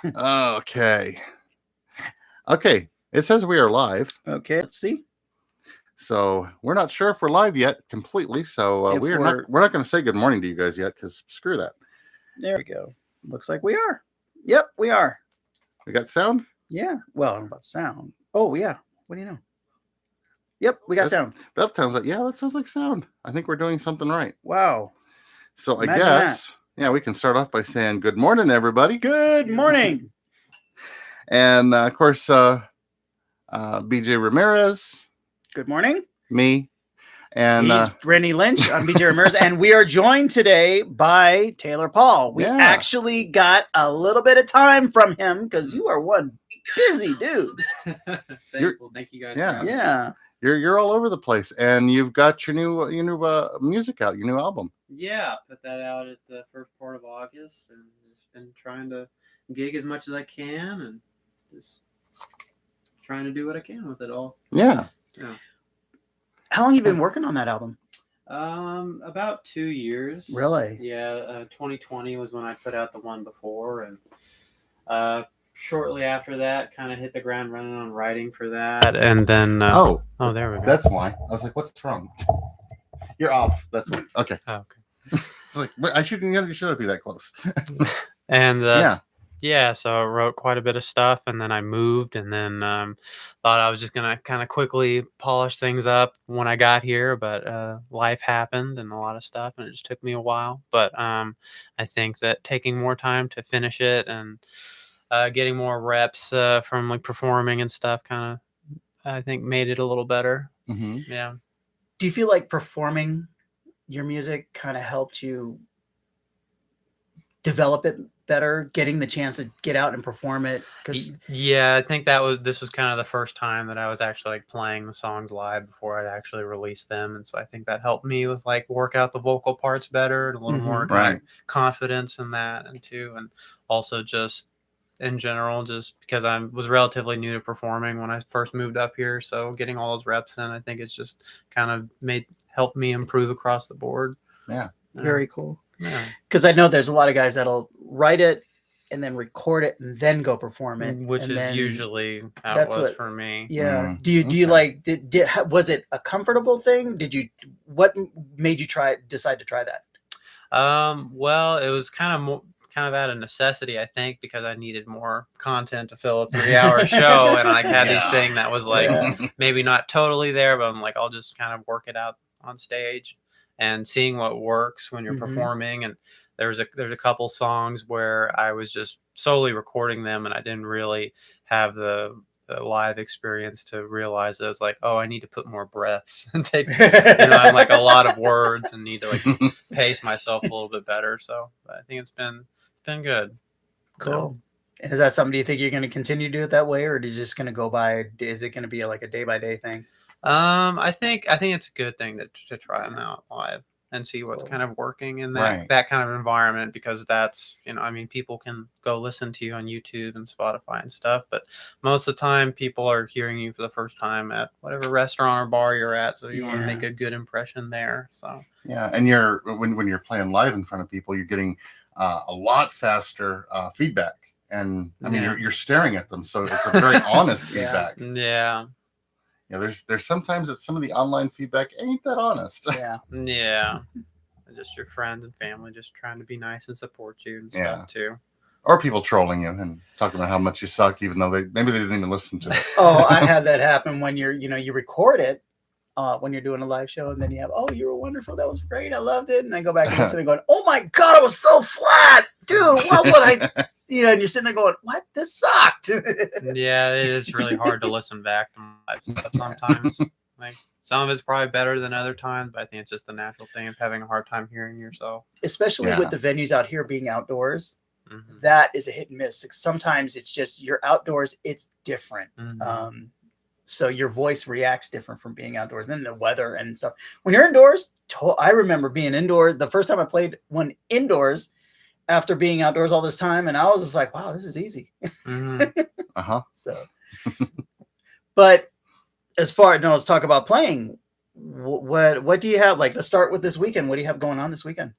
Okay. Okay. It says we are live. Okay, let's see. So we're not sure if we're live yet completely. So If we're not going to say good morning to you guys yet because screw that. There we go. Looks like we are. Yep, we are. We got sound? Yeah. Well, I don't know about sound. Oh, yeah. What do you know? Yep, we got sound. That sounds like sound. I think we're doing something right. Wow. So I guess, we can start off by saying good morning, everybody. Good morning. And of course, BJ Ramirez. Good morning. Me. And he's Rennie Lynch. I'm BJ Ramirez, and we are joined today by Taylor Paul. We actually got a little bit of time from him because you are one busy dude. Thank you guys. Yeah. You're all over the place, and you've got your new music out, your new album. Yeah, put that out at the first part of August, and just been trying to gig as much as I can, and just trying to do what I can with it all. Yeah. How long have you been working on that album? About 2 years. Really? Yeah. 2020 was when I put out the one before, and shortly after that, kind of hit the ground running on writing for that, and then there we go. That's why I was like, "What's wrong?" You're off. That's why. Okay. Oh, okay. It's like I shouldn't. You shouldn't be that close. And so I wrote quite a bit of stuff, and then I moved, and then thought I was just gonna kind of quickly polish things up when I got here, but life happened and a lot of stuff, and it just took me a while. But I think that taking more time to finish it and getting more reps from like performing and stuff, kind of, I think made it a little better. Mm-hmm. Yeah. Do you feel like performing your music kind of helped you develop it better, getting the chance to get out and perform it? Yeah, I think this was kind of the first time that I was actually like playing the songs live before I'd actually released them, and so I think that helped me with like work out the vocal parts better and a little more kind of confidence in that, and also just in general, just because I was relatively new to performing when I first moved up here, so getting all those reps in, I think it's just kind of helped me improve across the board. Yeah. Very cool. Yeah. Because I know there's a lot of guys that'll write it and then record it and then go perform it, which is usually how it was for me. Yeah. Do you like? Was it a comfortable thing? What made you decide to try that? Well, it was kind of out of necessity, I think, because I needed more content to fill a 3-hour show, and I had this thing that was like maybe not totally there, but I'm like, I'll just kind of work it out on stage and seeing what works when you're performing. And there's a couple songs where I was just solely recording them, and I didn't really have the live experience to realize that I was like, oh, I need to put more breaths and take I'm like a lot of words and need to like pace myself a little bit better. So I think it's been good. Cool. Is that something, do you think you're going to continue to do it that way, or is it just going to go by? Is it going to be like a day by day thing? I think it's a good thing to try them out live and see what's kind of working in that kind of environment, because that's, people can go listen to you on YouTube and Spotify and stuff, but most of the time people are hearing you for the first time at whatever restaurant or bar you're at, so you want to make a good impression there. So and when you're playing live in front of people, you're getting a lot faster feedback, and you're staring at them, so it's a very honest feedback. There's sometimes that some of the online feedback ain't that honest. Just your friends and family just trying to be nice and support you and stuff too, or people trolling you and talking about how much you suck, even though maybe they didn't even listen to it. I had that happen when you record it when you're doing a live show, and then you have, you were wonderful, that was great, I loved it, and I go back and listen and going, oh my god, it was so flat, dude, what would I and you're sitting there going, what, this sucked. It is really hard to listen back to my live stuff sometimes. Like, some of it's probably better than other times, but I think it's just the natural thing of having a hard time hearing yourself, especially with the venues out here being outdoors. That is a hit and miss. Sometimes it's just, you're outdoors, it's different. So your voice reacts different from being outdoors, then the weather and stuff. When you're indoors, I remember being indoors the first time I played one indoors after being outdoors all this time, and I was just like, wow, this is easy. So, but as far as, let's talk about playing. What do you have? Like, let's start with this weekend. What do you have going on this weekend?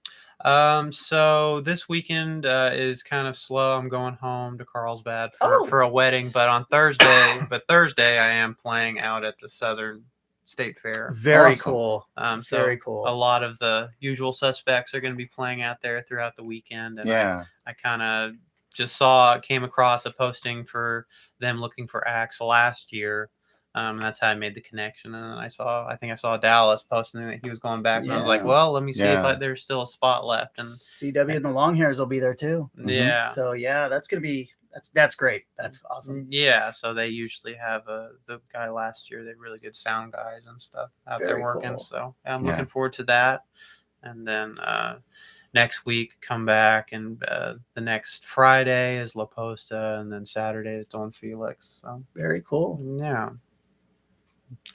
So this weekend is kind of slow. I'm going home to Carlsbad Oh. for a wedding, but on Thursday I am playing out at the Southern State Fair. Very Awesome. cool. So Very cool. a lot of the usual suspects are going to be playing out there throughout the weekend, and Yeah. I kind of just came across a posting for them looking for acts last year. That's how I made the connection. And then I think I saw Dallas posting that he was going back, and I was like, Yeah. well, let me see Yeah. if there's still a spot left. And CW and the Long Hairs will be there too. yeah, So yeah, that's gonna be that's great. That's awesome. yeah. So they usually have the guy last year. They had really good sound guys and stuff out there Very working. cool. So yeah, I'm Yeah. looking forward to that. And then next week come back, and the next Friday is La Posta, and then Saturday is Don Felix. So Very cool. yeah.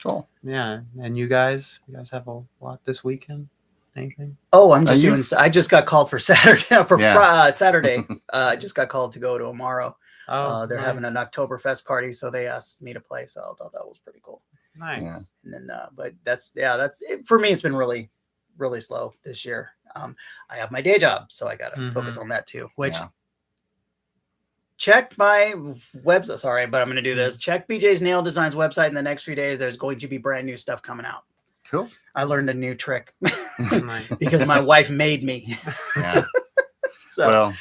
Cool. Yeah, and you guys have a lot this weekend. Anything? Oh, I'm just you- doing. I just got called for Saturday. Yeah. Saturday. I just got called to go to Amaro. Oh, They're having nice. an Oktoberfest party, so they asked me to play. So I thought that was pretty cool. Nice. Yeah. And then, but that's it. For me. It's been really, really slow this year. I have my day job, so I got to focus on that too. Which Yeah. check my website. Sorry, but I'm going to do this. Check BJ's Nail Designs website in the next few days. There's going to be brand new stuff coming out. Cool. I learned a new trick Nice. because my wife made me. Yeah. So Well,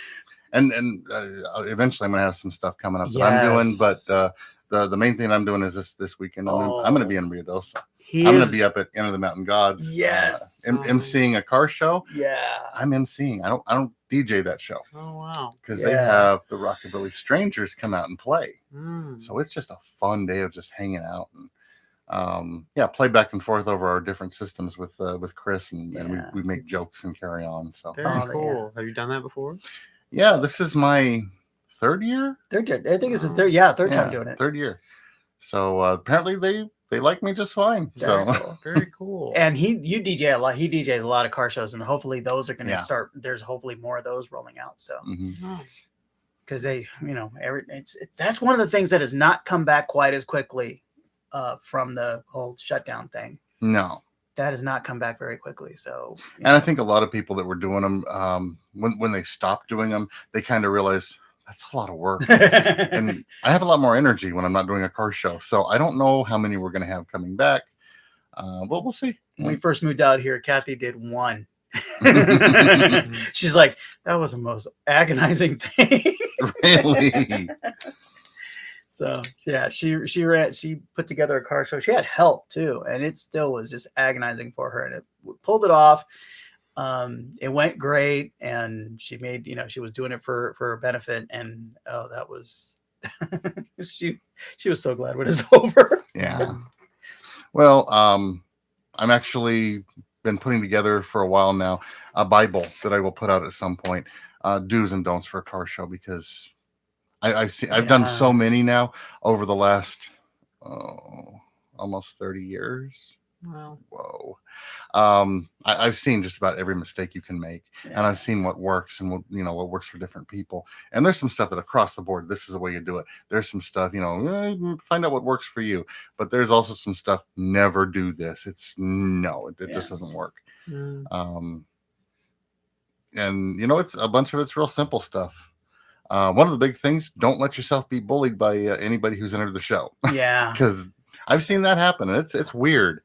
and eventually I'm gonna have some stuff coming up that I'm doing, Yes. but the main thing I'm doing is this weekend. I'm gonna be in Ruidoso. he I'm is, gonna be up at End of the Mountain Gods. Yes. emceeing a car show. Yeah. I'm emceeing. I don't DJ that show Oh wow. because they Yeah. have the Rockabilly Strangers come out and play. Mm. So it's just a fun day of just hanging out and play back and forth over our different systems with Chris and Yeah. we make jokes and carry on. So Very Oh, cool. Have you done that before? yeah, this is my third year. Third year. I think it's the third. Yeah, third time Yeah, doing it. Third year. So apparently they like me just fine. That's So cool. Very cool. And you DJ a lot. He DJs a lot of car shows, and hopefully those are going to Yeah. start. There's hopefully more of those rolling out. So mhm. Nice. because they, that's one of the things that has not come back quite as quickly from the whole shutdown thing. No. That has not come back very quickly. So And I think a lot of people that were doing them, when they stopped doing them, they kind of realized that's a lot of work. And I have a lot more energy when I'm not doing a car show. So I don't know how many we're going to have coming back. But we'll see. when we first moved out here, Kathy did one. She's like, that was the most agonizing thing. Really? So yeah, she put together a car show. She had help too, and it still was just agonizing for her. And it pulled it off. It went great, and she made she was doing it for a benefit, and that was she was so glad when it's over. Yeah. Well, I'm actually been putting together for a while now a Bible that I will put out at some point, do's and don'ts for a car show, because I've done so many now over the last almost 30 years. Well, Whoa. I've seen just about every mistake you can make, and I've seen what works and what works for different people. And there's some stuff that across the board, this is the way you do it. There's some stuff, find out what works for you. But there's also some stuff, never do this. It just doesn't work. mm, And it's a bunch of it's real simple stuff. One of the big things, don't let yourself be bullied by anybody who's entered the show, Yeah. because I've seen that happen. And it's weird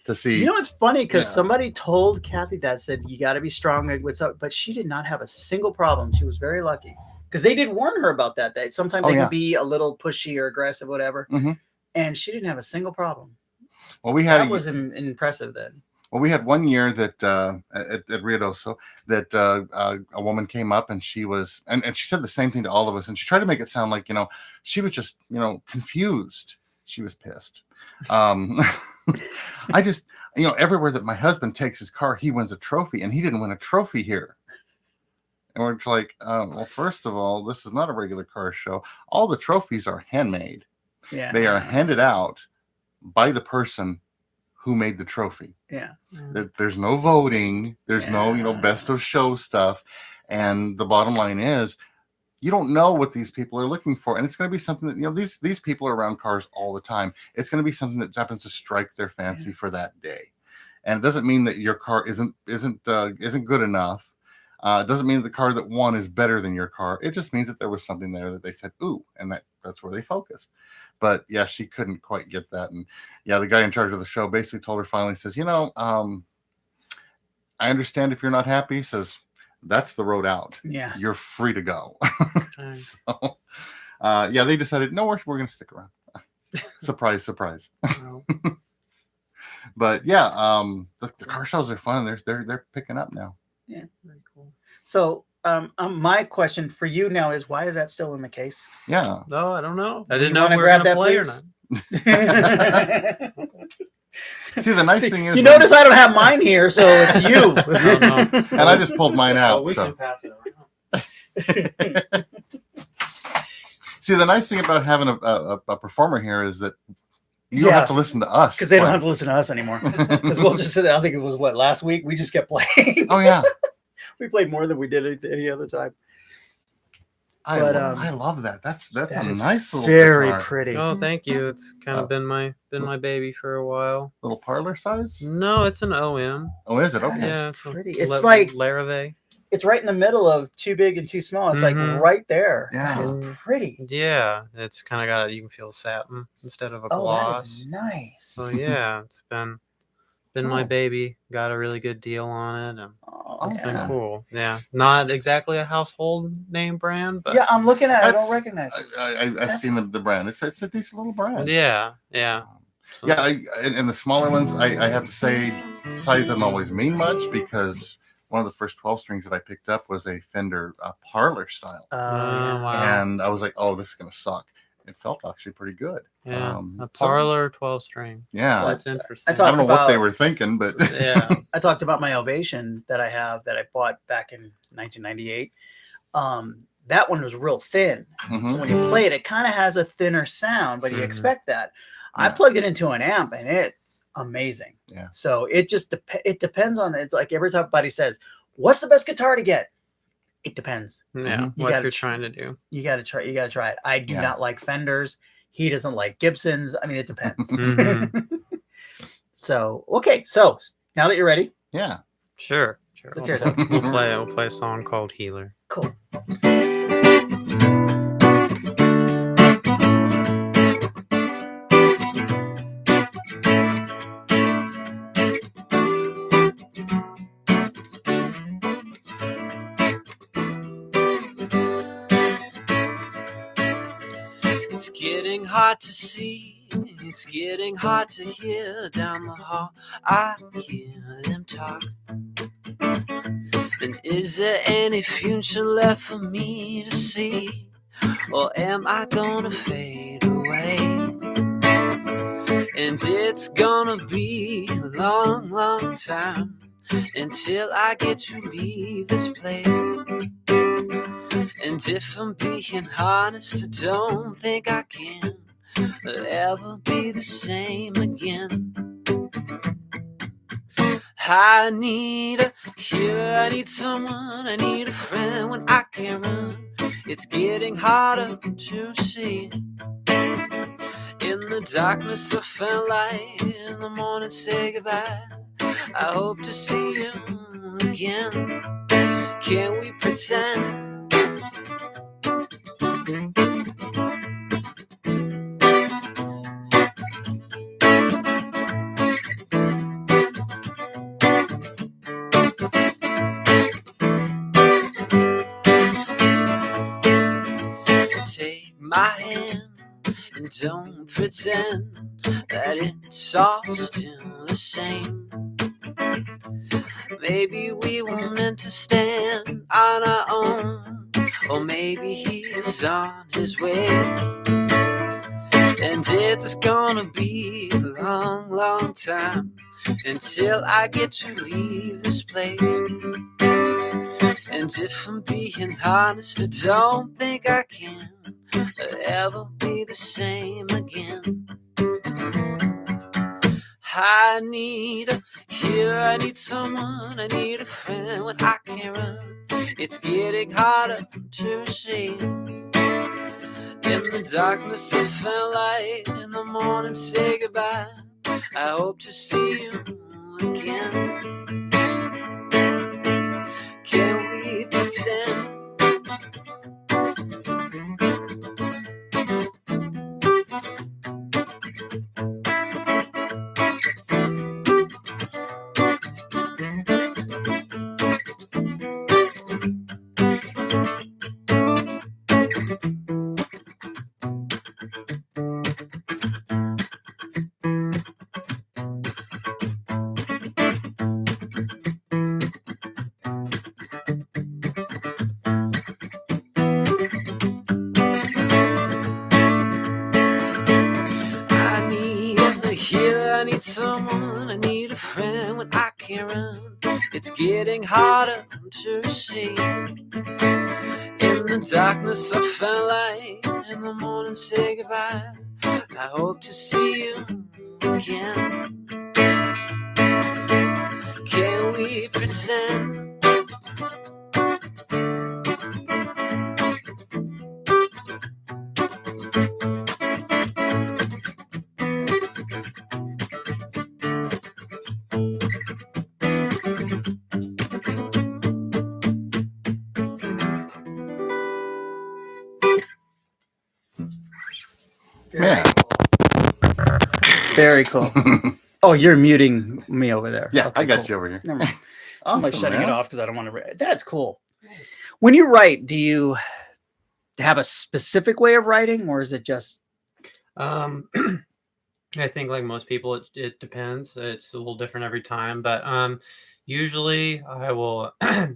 to see. It's funny because Yeah. somebody told Kathy that, said you got to be strong with something, but she did not have a single problem. She was very lucky because they did warn her about that. That sometimes they yeah. can be a little pushy or aggressive, whatever. Mhm. And she didn't have a single problem. Well, we had That was impressive then. Well, we had one year that at Ruidoso that a woman came up and she was, and she said the same thing to all of us. And she tried to make it sound like, she was just, confused. She was pissed. I just, everywhere that my husband takes his car, he wins a trophy, and he didn't win a trophy here. And we're just like, well, first of all, this is not a regular car show. All the trophies are handmade. Yeah. They are handed out by the person who made the trophy. Yeah. That there's no voting, there's no best of show stuff, and the bottom line is you don't know what these people are looking for, and it's going to be something that these people are around cars all the time. It's going to be something that happens to strike their fancy for that day, and it doesn't mean that your car isn't good enough. It doesn't mean the car that won is better than your car. It just means that there was something there that they said, ooh, and that's where they focused. But yeah, she couldn't quite get that. And yeah, the guy in charge of the show basically told her finally, says, I understand if you're not happy. He says, that's the road out. Yeah. You're free to go. Nice. So, yeah, they decided, no, we're going to stick around. Surprise, surprise. Well, But yeah, the car shows are fun. They're picking up now. very cool. So my question for you now is, why is that still in the case? Yeah. No, I don't know. I You didn't know if wanna we were grab going to that, play or please? not. See, the nice See, thing is, you notice I don't have mine here, so it's you. No. and I just pulled mine out. we So can pass it around. see, the nice thing about having a performer here is that you don't Yeah. have to listen to us. Because they don't play. have to listen to us anymore. Because we'll just sit there. I think it was last week? We just kept playing. Oh yeah, We played more than we did any other time. I, But, I love that. That's that a is nice little Very guitar. pretty. Oh, thank you. It's kind Oh. of been my baby for a while. Little parlor size. No, it's an OM. Oh, is it? Okay. Yeah, it's pretty. It's like- Larrivee. It's right in the middle of too big and too small. It's Mhm. like right there. Yeah. That is pretty. Yeah, it's kind of got you can feel satin instead of a Oh, that gloss. is nice. So yeah, it's been my Cool. baby. Got a really good deal on it, and Oh, it's Okay. been cool. Yeah, not exactly a household name brand, but Yeah, I'm looking at it. I That's- don't recognize it. I've seen the brand. It's a decent little brand. yeah. So, Yeah, and the smaller ones, I have to say, size doesn't always mean much because one of the first 12 strings that I picked up was a Fender parlor style. wow. And I was like, oh, this is going to suck. It felt actually pretty good. Yeah, so- a parlor 12 string. Yeah. That's interesting. I don't know what they about- were thinking, but Yeah. I talked about my Ovation that I have that I bought back in 1998. That one was real thin. Mhm. So when you play it, it kind of has a thinner sound, but you Mhm. expect that. I Yeah. plugged it into an amp and it's amazing. Yeah. So it just it depends on it. It's like every time somebody says, "What's the best guitar to get?" It depends. Yeah, Mhm. You what gotta- you're trying to do. You got to try. You got to try it. I do Yeah. not like Fenders. He doesn't like Gibsons. I mean, it depends. Mhm. So okay. So now that you're ready, yeah. Sure. Let's hear that. We'll play a song called Healer. cool. It's getting hard to see, it's getting hard to hear down the hall. I hear them talk. And is there any future left for me to see? Or am I gonna fade away? And it's gonna be a long, long time until I get to leave this place. And if I'm being honest, I don't think I can ever be the same again. I need a healer, I need someone, I need a friend when I can't run. It's getting harder to see. In the darkness I found light, in the morning say goodbye. I hope to see you again. Can we pretend? Take my hand and don't pretend that it's all still the same. Maybe we were meant to stand on our own, or maybe he's on his way. And it's gonna be a long, long time until I get to leave this place. And if I'm being honest, I don't think I can ever be the same again. I need a healer, I need someone, I need a friend when I can't run. It's getting harder to see. In the darkness I found light, in the morning say goodbye. I hope to see you again. Can we pretend. I need a healer, I need someone, I need a friend when I can't run. It's getting harder to see. In the darkness I found light, in the morning say goodbye. I hope to see you again. Can we pretend? Man. Very cool. Oh, you're muting me over there. Yeah, Okay, I got cool. you over here. Never mind. I'm like Awesome, shutting it man. off because I don't want to. That's cool. When you write, do you have a specific way of writing, or is it just? I think like most people, it depends. It's a little different every time, but usually I will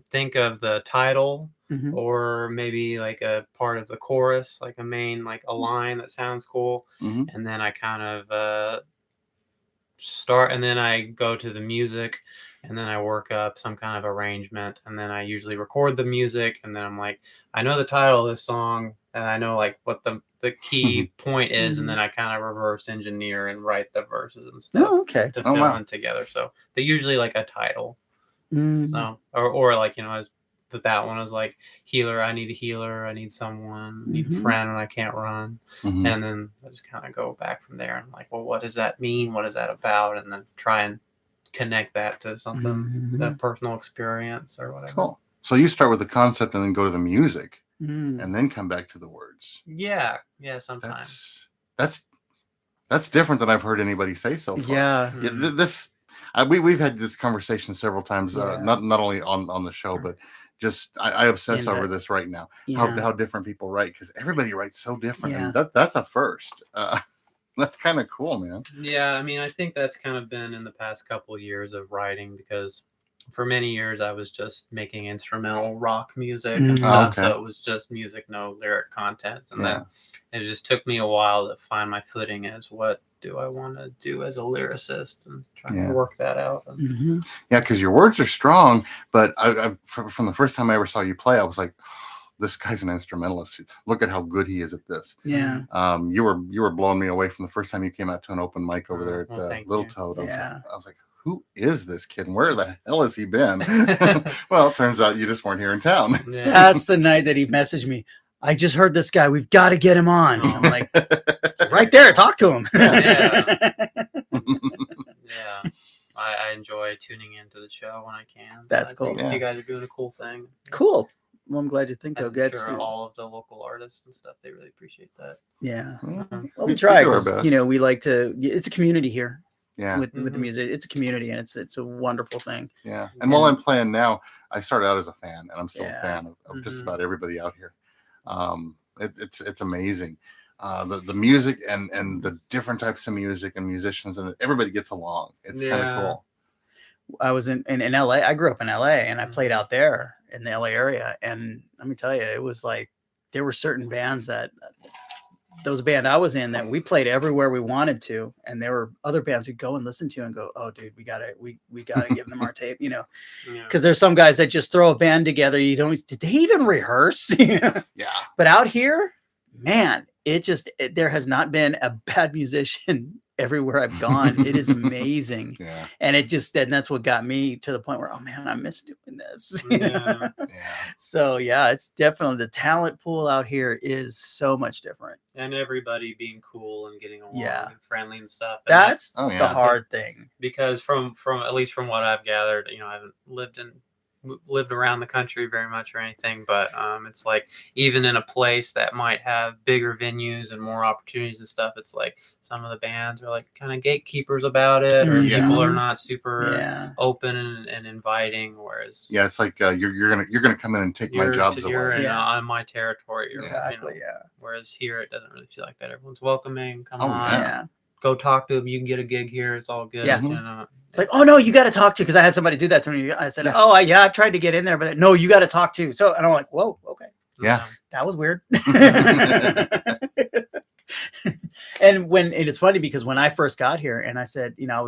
think of the title Mhm. or maybe like a part of the chorus, like a main, like a line that sounds cool, Mhm. and then I kind of start, and then I go to the music, and then I work up some kind of arrangement, and then I usually record the music, and then I'm like, I know the title of this song, and I know like what the key point is, and then I kind of reverse engineer and write the verses and stuff Oh, okay. to Oh, fill wow. in together. So they usually like a title. Mm. So or like, you know, as that one was like healer, I need a healer, I need someone, I need a Mhm. friend when I can't run. Mhm. And then I just kind of go back from there and like, well, what does that mean? What is that about? And then try and connect that to something, Mhm. that personal experience or whatever. Cool. So you start with the concept and then go to the music Mm. and then come back to the words. Yeah. Sometimes. That's different than I've heard anybody say so far. Yeah. Yeah, this we've had this conversation several times, Yeah. not only on the show, but just I obsess In over that- this right now. Yeah. How different people write, because everybody writes so different, Yeah. and that's a first. That's kind of cool, man. Yeah, I mean, I think that's kind of been in the past couple of years of writing, because for many years I was just making instrumental rock music and Mm. stuff. Okay. So it was just music, no lyric content. And Yeah. then it just took me a while to find my footing as what do I want to do as a lyricist, and trying Yeah. to work that out. And Mhm. Yeah, because your words are strong, but from the first time I ever saw you play, I was like, this guy's an instrumentalist. Look at how good he is at this. Yeah. You were blowing me away from the first time you came out to an open mic over there at well, thank Little you. Toad. Yeah. I was like, who is this kid and where the hell has he been? Well, it turns out you just weren't here in town. Yeah. That's the night that he messaged me. I just heard this guy. We've got to get him on. Oh. I'm like, right there. Talk to him. Yeah. I enjoy tuning into the show when I can. That's I think cool. You guys are doing a cool thing. Cool. Well, I'm glad you think so. I'm That's sure all of the local artists and stuff, they really appreciate that. yeah. Mhm. Well, we try do our 'cause, best. you know, we like to. It's a community here Yeah, with the Mhm. music. It's a community, and it's a wonderful thing. yeah. And while I'm playing now, I started out as a fan, and I'm still Yeah. a fan of just Mhm. about everybody out here. It's amazing. The music and the different types of music and musicians, and everybody gets along. It's kind of Yeah. cool. I was in LA. I grew up in LA, and I played Mhm. out there in the LA area. And let me tell you, it was like there were certain bands that those band I was in that we played everywhere we wanted to, and there were other bands we'd go and listen to and go, "Oh, dude, we gotta give them our tape," you know, Yeah. because there's some guys that just throw a band together. You don't did they even rehearse? You know? Yeah. But out here, man, there has not been a bad musician everywhere I've gone. It is amazing. Yeah. And that's what got me to the point where, oh man, I miss doing this. you know? Yeah. Yeah. So yeah, it's definitely the talent pool out here is so much different. And everybody being cool and getting along Yeah. and friendly and stuff. And That's Oh, the yeah. hard thing. because from at least from what I've gathered, you know, I haven't lived in lived around the country very much or anything, but it's like even in a place that might have bigger venues and more opportunities and stuff, it's like some of the bands are like kind of gatekeepers about it, or Yeah. people are not super Yeah. open and inviting. Whereas Yeah, it's like you're gonna come in and take my jobs you're away. in, Yeah. on my territory. Or, Exactly. Yeah. Whereas here, it doesn't really feel like that. Everyone's welcoming. Come Oh, on, yeah. Yeah. go talk to them. You can get a gig here. It's all good. Yeah. You know. It's like, oh no, you got to talk to, because I had somebody do that to me. I said, Yeah. oh yeah, I've tried to get in there, but no, you got to talk to. So, and I'm like, whoa, okay, Yeah. that was weird. And it's funny because when I first got here, and I said, I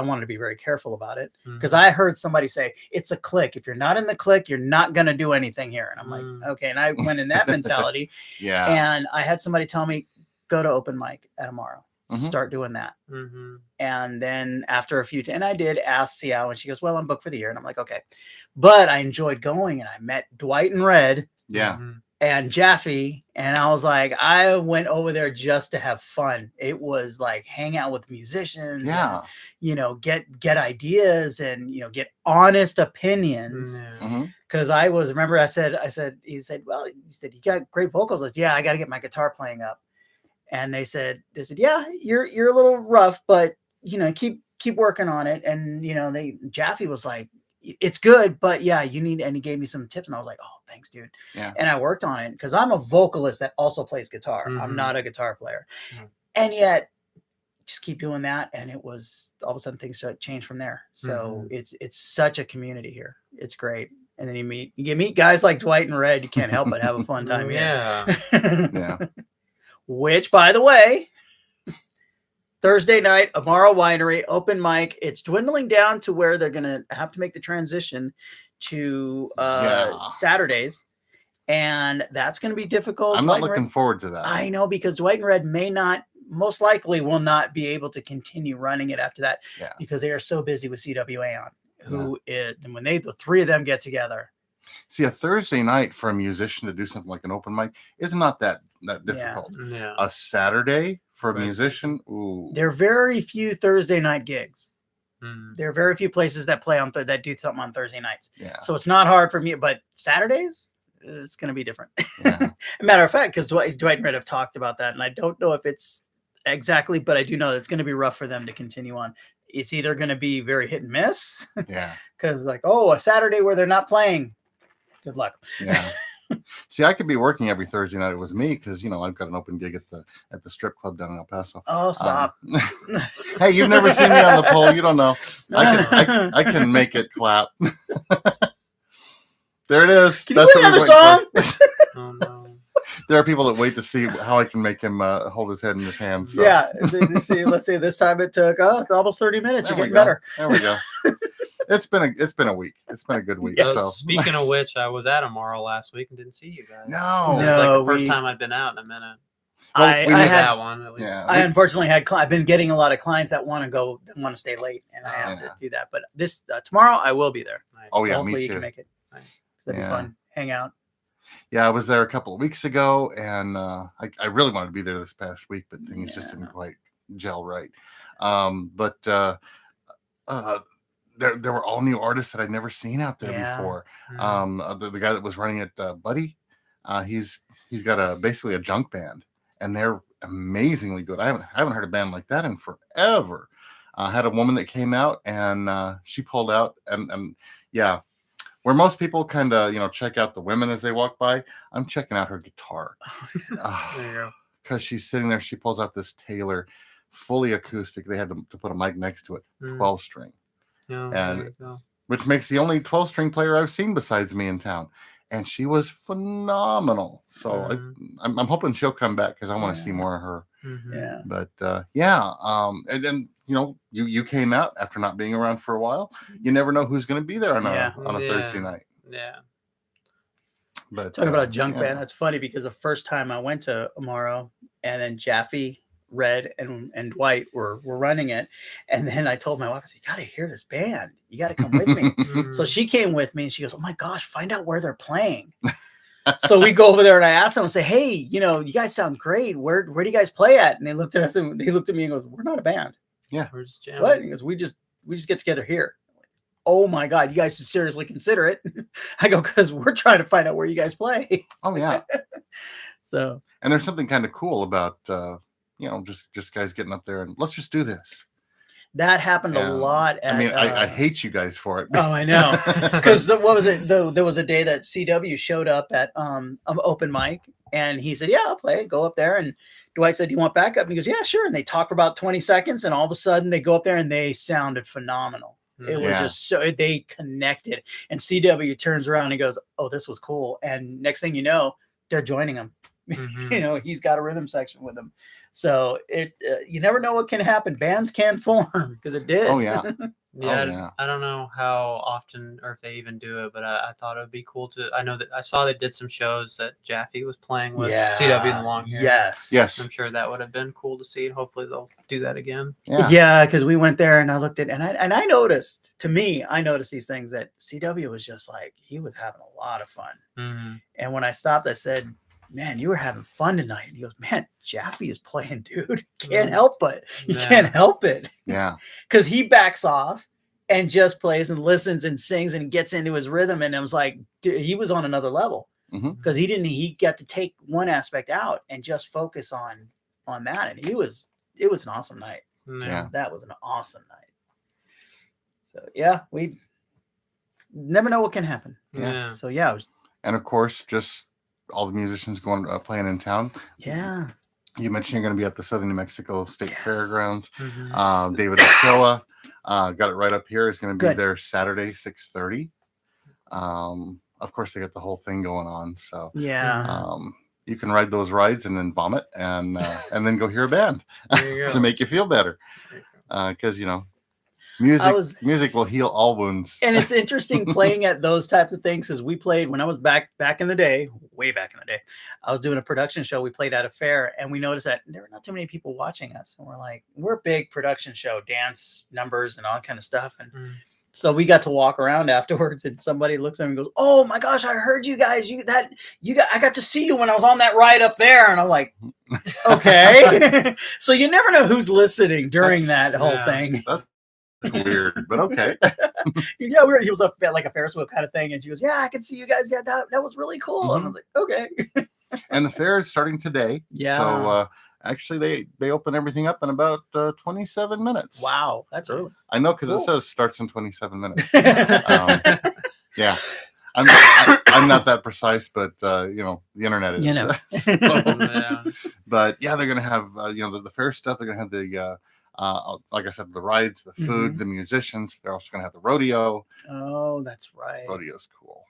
wanted to be very careful about it, because I heard somebody say it's a clique. If you're not in the clique, you're not going to do anything here. And I'm like, okay. And I went in that mentality, Yeah. and I had somebody tell me, go to open mic at Amaro. Mhm. Start doing that. Mm-hmm. And then after a few, and I did ask Xiao, and she goes, well, I'm booked for the year. And I'm like, okay. But I enjoyed going, and I met Dwight and Red Yeah. and Jaffe. And I was like, I went over there just to have fun. It was like hang out with musicians, Yeah. and, get ideas, and, get honest opinions. Mhm. Cause remember I said, he said, you got great vocals. I said, yeah, I got to get my guitar playing up. And they said, yeah, you're a little rough, but keep working on it. And Jaffe was like, it's good, but yeah, you need, and he gave me some tips, and I was like, oh, thanks, dude. Yeah. And I worked on it because I'm a vocalist that also plays guitar. I'm Mhm. not a guitar player. Mhm. And yet just keep doing that. And it was all of a sudden things started to change from there. So it's such a community here. It's great. And then you meet guys like Dwight and Red. You can't help but have a fun time here. Yeah. Yeah. Which, by the way, Thursday night, Amaro Winery, open mic. It's dwindling down to where they're going to have to make the transition to Saturdays. And that's going to be difficult. I'm not looking forward to that. I know, because Dwight and Red most likely will not be able to continue running it after that, Yeah. because they are so busy with CWA and when the three of them get together. See, a Thursday night for a musician to do something like an open mic is not that difficult. Yeah. A Saturday for a Right. musician, ooh. There are very few Thursday night gigs. Mm. There are very few places that play that do something on Thursday nights. Yeah. So it's not hard for me, but Saturdays, it's going to be different. Yeah. Matter of fact, because Dwight and Red have talked about that, and I don't know if it's exactly, but I do know it's going to be rough for them to continue on. It's either going to be very hit and miss, Yeah. because a Saturday where they're not playing, good luck. Yeah. See, I could be working every Thursday night. It was me because I've got an open gig at the strip club down in El Paso. Oh, stop. Hey, you've never seen me on the pole. You don't know. I can make it clap. There it is. Can you play another song? Oh, no. There are people that wait to see how I can make him hold his head in his hands. So. Yeah. Let's see. This time it took almost 30 minutes. There You're we getting go. better. There we go. It's been a week. It's been a good week. Yes. So Speaking of which, I was at Amaro last week and didn't see you guys. No. It was like the No, first time I'd been out in a minute. Well, I we I had- had that one. At least. Yeah. I unfortunately I've been getting a lot of clients that want to stay late, and I have Yeah. to do that. But this tomorrow I will be there. Nice. Oh, So yeah, hopefully me you too. can make it. Nice. So that'd Yeah. be fun. Hang out. Yeah, I was there a couple of weeks ago, and I really wanted to be there this past week, but things just didn't quite gel right. But there were all new artists that I'd never seen out there Yeah. before. Mm. The guy that was running it, Buddy, he's got basically a junk band, and they're amazingly good. I haven't heard a band like that in forever. Had a woman that came out, and she pulled out, and yeah. Where most people kind of, check out the women as they walk by, I'm checking out her guitar. There you go. Because she's sitting there, she pulls out this Taylor, fully acoustic. They had to put a mic next to it, Mm. 12 string, Yeah, and- there you go. which makes the only 12 string player I've seen besides me in town. And she was phenomenal. So Mhm. I'm hoping she'll come back because I want to see Yeah. more of her. Mhm. Yeah. But and then you came out after not being around for a while. You never know who's going to be there on Yeah. a Thursday night. Yeah. But Talking about a junk yeah. band, that's funny because the first time I went to Amaro, and then Jaffe, Red, and Dwight were running it, and then I told my wife, I said, "You got to hear this band. You got to come with me." So Mm. she came with me, and she goes, "Oh my gosh, find out where they're playing." So we go over there, and I asked them, and say, "Hey, you guys sound great. Where do you guys play at?" And they looked at us, and he looked at me and goes, "We're not a band." We're just jamming. What? He goes, "We just get together here." oh my God, you guys should seriously consider it. I go, because we're trying to find out where you guys play. Oh yeah. So And there's something kind of cool about just guys getting up there and let's just do this. that happened a And, lot. I mean, I hate you guys for it. Oh, I know. Because what was it? There was a day that CW showed up at an open mic, and he said, "Yeah, I'll play. Go up there." And Dwight said, "Do you want backup?" And he goes, "Yeah, sure." And they talk for about 20 seconds, and all of a sudden they go up there and they sounded phenomenal. It was just so they connected. And CW turns around and he goes, "Oh, this was cool." And next thing you know, they're joining him. Mhm. He's got a rhythm section with him. So you never know what can happen. Bands can form, because it did. Oh yeah. Yeah, yeah. I don't know how often or if they even do it, but I thought it would be cool to. I know that I saw they did some shows that Jaffe was playing with CW and the Long Hair. Yes. I'm sure that would have been cool to see, and hopefully they'll do that again. Yeah. Because we went there and I looked at and I noticed. To me, I noticed these things that CW was just like he was having a lot of fun. Mm-hmm. And when I stopped, I said, "Man, you were having fun tonight." And he goes, "Man, Jaffe is playing, dude. Can't help it. You can't help it." Yeah. Because he backs off and just plays and listens and sings and gets into his rhythm. And I was like, dude, he was on another level because he got to take one aspect out and just focus on that. And it was an awesome night. Yeah. That was an awesome night. So yeah, we never know what can happen. Yeah. So yeah, it was, And of course, just all the musicians going playing in town. yeah. You mentioned you're going to be at the Southern New Mexico State Yes. Fairgrounds. Mm-hmm. David Ochoa, got it right up here, is going to be Good. there Saturday, 6:30. Of course, they got the whole thing going on. So Yeah. you can ride those rides and then vomit and then go hear a band There you to go. make you feel better. Because, music will heal all wounds. And it's interesting playing at those types of things, because we played when I was back in the day, way back in the day. I was doing a production show. We played at a fair, and we noticed that there were not too many people watching us. And we're like, we're a big production show, dance numbers and all that kind of stuff. And so we got to walk around afterwards, and somebody looks at me and goes, "Oh my gosh, I heard you guys. I got to see you when I was on that ride up there." And I'm like, okay. So you never know who's listening during that whole thing. That's weird, but okay. Yeah, he was up at like a Ferris wheel kind of thing, and she goes, "Yeah, I can see you guys. Yeah, that was really cool." And I was like, "Okay." And the fair is starting today. Yeah. So actually, they open everything up in about 27 minutes. Wow, that's early. I know, because Cool. it says starts in 27 minutes. Yeah. I'm not that precise, but the internet is. Yeah. But yeah, they're gonna have the fair stuff. They're gonna have the like I said, the rides, the food, the musicians. They're also gonna have the rodeo. Oh, that's right. Rodeo's cool.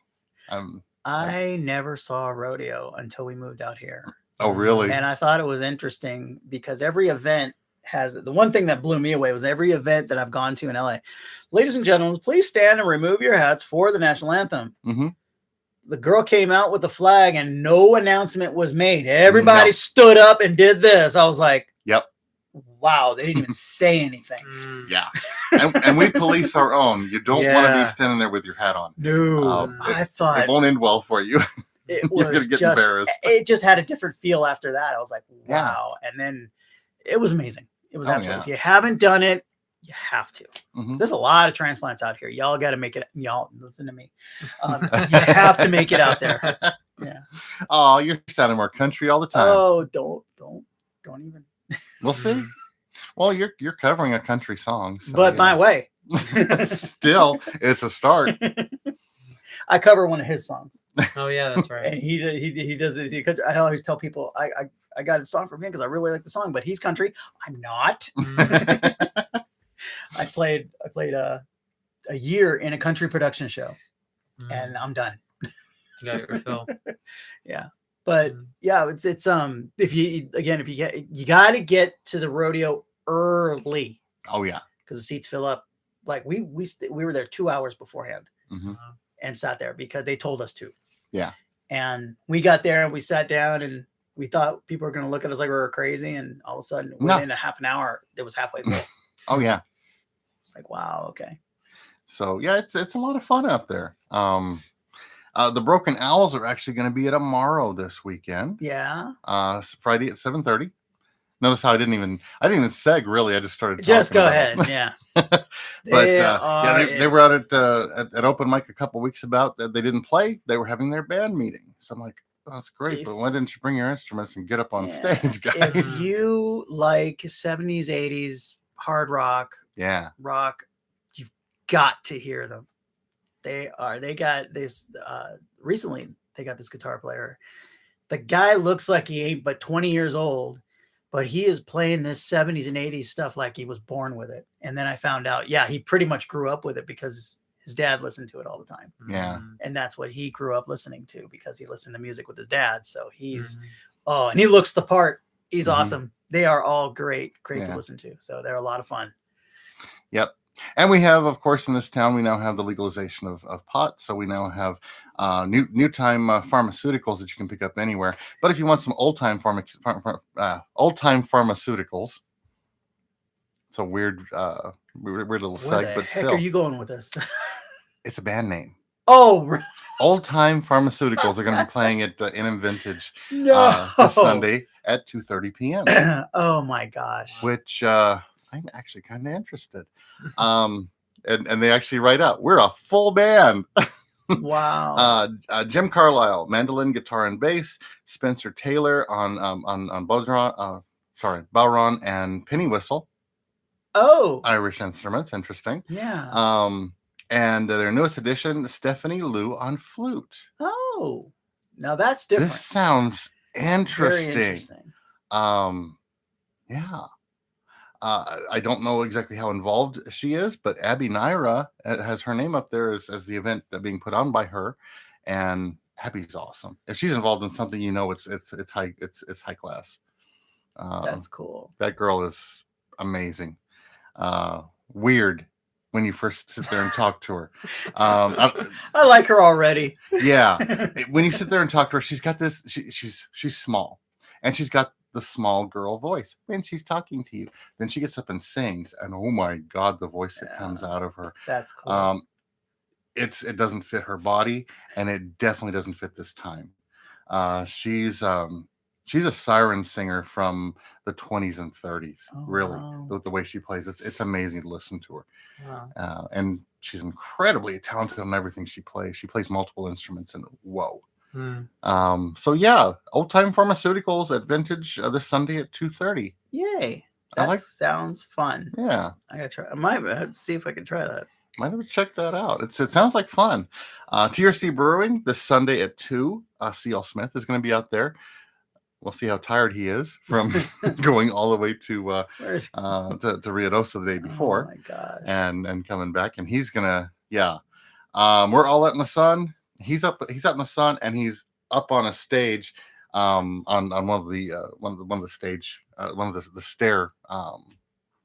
I never saw a rodeo until we moved out here. Oh, really? And I thought it was interesting because every event has the one thing that blew me away was every event that I've gone to in LA. Ladies and gentlemen, please stand and remove your hats for the national anthem. Mm-hmm. The girl came out with the flag and no announcement was made. Everybody stood up and did this. I was like, yep. Wow, they didn't even say anything. Yeah. And we police our own. You don't want to be standing there with your hat on. No, I thought it won't end well for you. It You're was gonna get embarrassed. It just had a different feel after that. I was like, wow. And then it was amazing. It was absolutely. If you haven't done it, you have to. There's a lot of transplants out here. Y'all got to make it. Y'all listen to me. You have to make it out there. Yeah. Oh, you're sounding more country all the time. Oh, don't even. We'll see. Well, you're covering a country song, so, but my way. Still, it's a start. I cover one of his songs. Oh yeah, that's right. And he does it. I always tell people I got a song from him because I really like the song, but he's country. I'm not. I played a year in a country production show, and I'm done. You got your fill. Yeah, but yeah, it's if you got to get to the rodeo early. Oh yeah, because the seats fill up. Like we were there 2 hours beforehand. And sat there because they told us to. Yeah. And we got there and we sat down and we thought people were going to look at us like we were crazy. And all of a sudden, within a half an hour, it was halfway full. Oh yeah. It's like, wow. Okay. So yeah, it's a lot of fun out there. The Broken Owls are actually going to be at Amaro this weekend. Yeah. Friday at 7:30. Notice how I didn't even seg really. I just started. Just talking go about ahead. Yeah. But they were out at open mic a couple weeks about that. They didn't play. They were having their band meeting. So I'm like, oh, that's great. If- but why didn't you bring your instruments and get up on Yeah. stage, guys? If you like 70s, 80s hard rock, Yeah. you've got to hear them. They got this recently they got this guitar player. The guy looks like he ain't but 20 years old, but he is playing this 70s and 80s stuff like he was born with it. And then I found out, yeah, he pretty much grew up with it because his dad listened to it all the time. Yeah. And that's what he grew up listening to because he listened to music with his dad. So he's Mhm. and he looks the part. He's Mhm. awesome. They are all great to Yeah. listen to. So they're a lot of fun. Yep. And we have, of course, in this town, we now have the legalization of pot. So we now have new time pharmaceuticals that you can pick up anywhere. But if you want some old time pharmaceuticals, it's a weird little Where seg, the but heck still, are you going with this? it's a band name. Oh Old Time Pharmaceuticals are going to be playing at NM Vintage no! this Sunday at 2:30 p.m. Oh my gosh! Which I'm actually kind of interested. And they actually write out, we're a full band. Wow! Jim Carlisle, mandolin, guitar, and bass. Spencer Taylor on Bowron and penny whistle. Oh, Irish instruments, interesting. yeah. And their newest addition, Stephanie Lou on flute. Oh, now that's different. This sounds interesting. Very interesting. Yeah. I don't know exactly how involved she is, but Abby Naira has her name up there as the event being put on by her, and Abby's awesome. If she's involved in something, it's high class. That's cool. That girl is amazing. Weird when you first sit there and talk to her. I like her already. Yeah, when you sit there and talk to her, she's got this. She's small, and she's got the small girl voice when she's talking to you. Then she gets up and sings, and oh my God, the voice that comes out of her. That's cool. It doesn't fit her body, and it definitely doesn't fit this time. She's a siren singer from the 20s and 30s. Oh, really, wow. the way she plays, it's amazing to listen to her. Wow. And she's incredibly talented on everything she plays. She plays multiple instruments, and whoa. So yeah, Old Time Pharmaceuticals at Vintage this Sunday at 2:30. Yay! I That sounds fun. Yeah, I gotta try. I might have to see if I can try that. might have to check that out. It sounds like fun. TRC Brewing this Sunday at 2. C.L. Smith is going to be out there. We'll see how tired he is from going all the way to Where's Ruidoso the day before. Oh my gosh! and coming back, and he's gonna we're all out in the sun. He's out in the sun, and he's up on a stage on one of the stair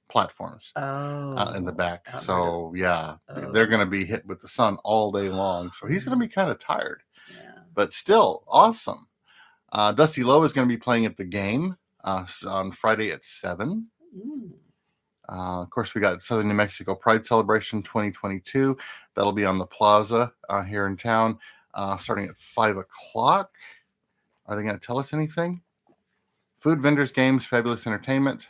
platforms in the back. I've heard So Oh. they're gonna be hit with the sun all day long, so he's gonna be kind of tired, Yeah. but still awesome. Dusty Lowe is going to be playing at the Game on Friday at 7. Mm. Of course, we got Southern New Mexico Pride Celebration 2022. That'll be on the plaza here in town, starting at 5 o'clock. Are they going to tell us anything? Food vendors, games, fabulous entertainment.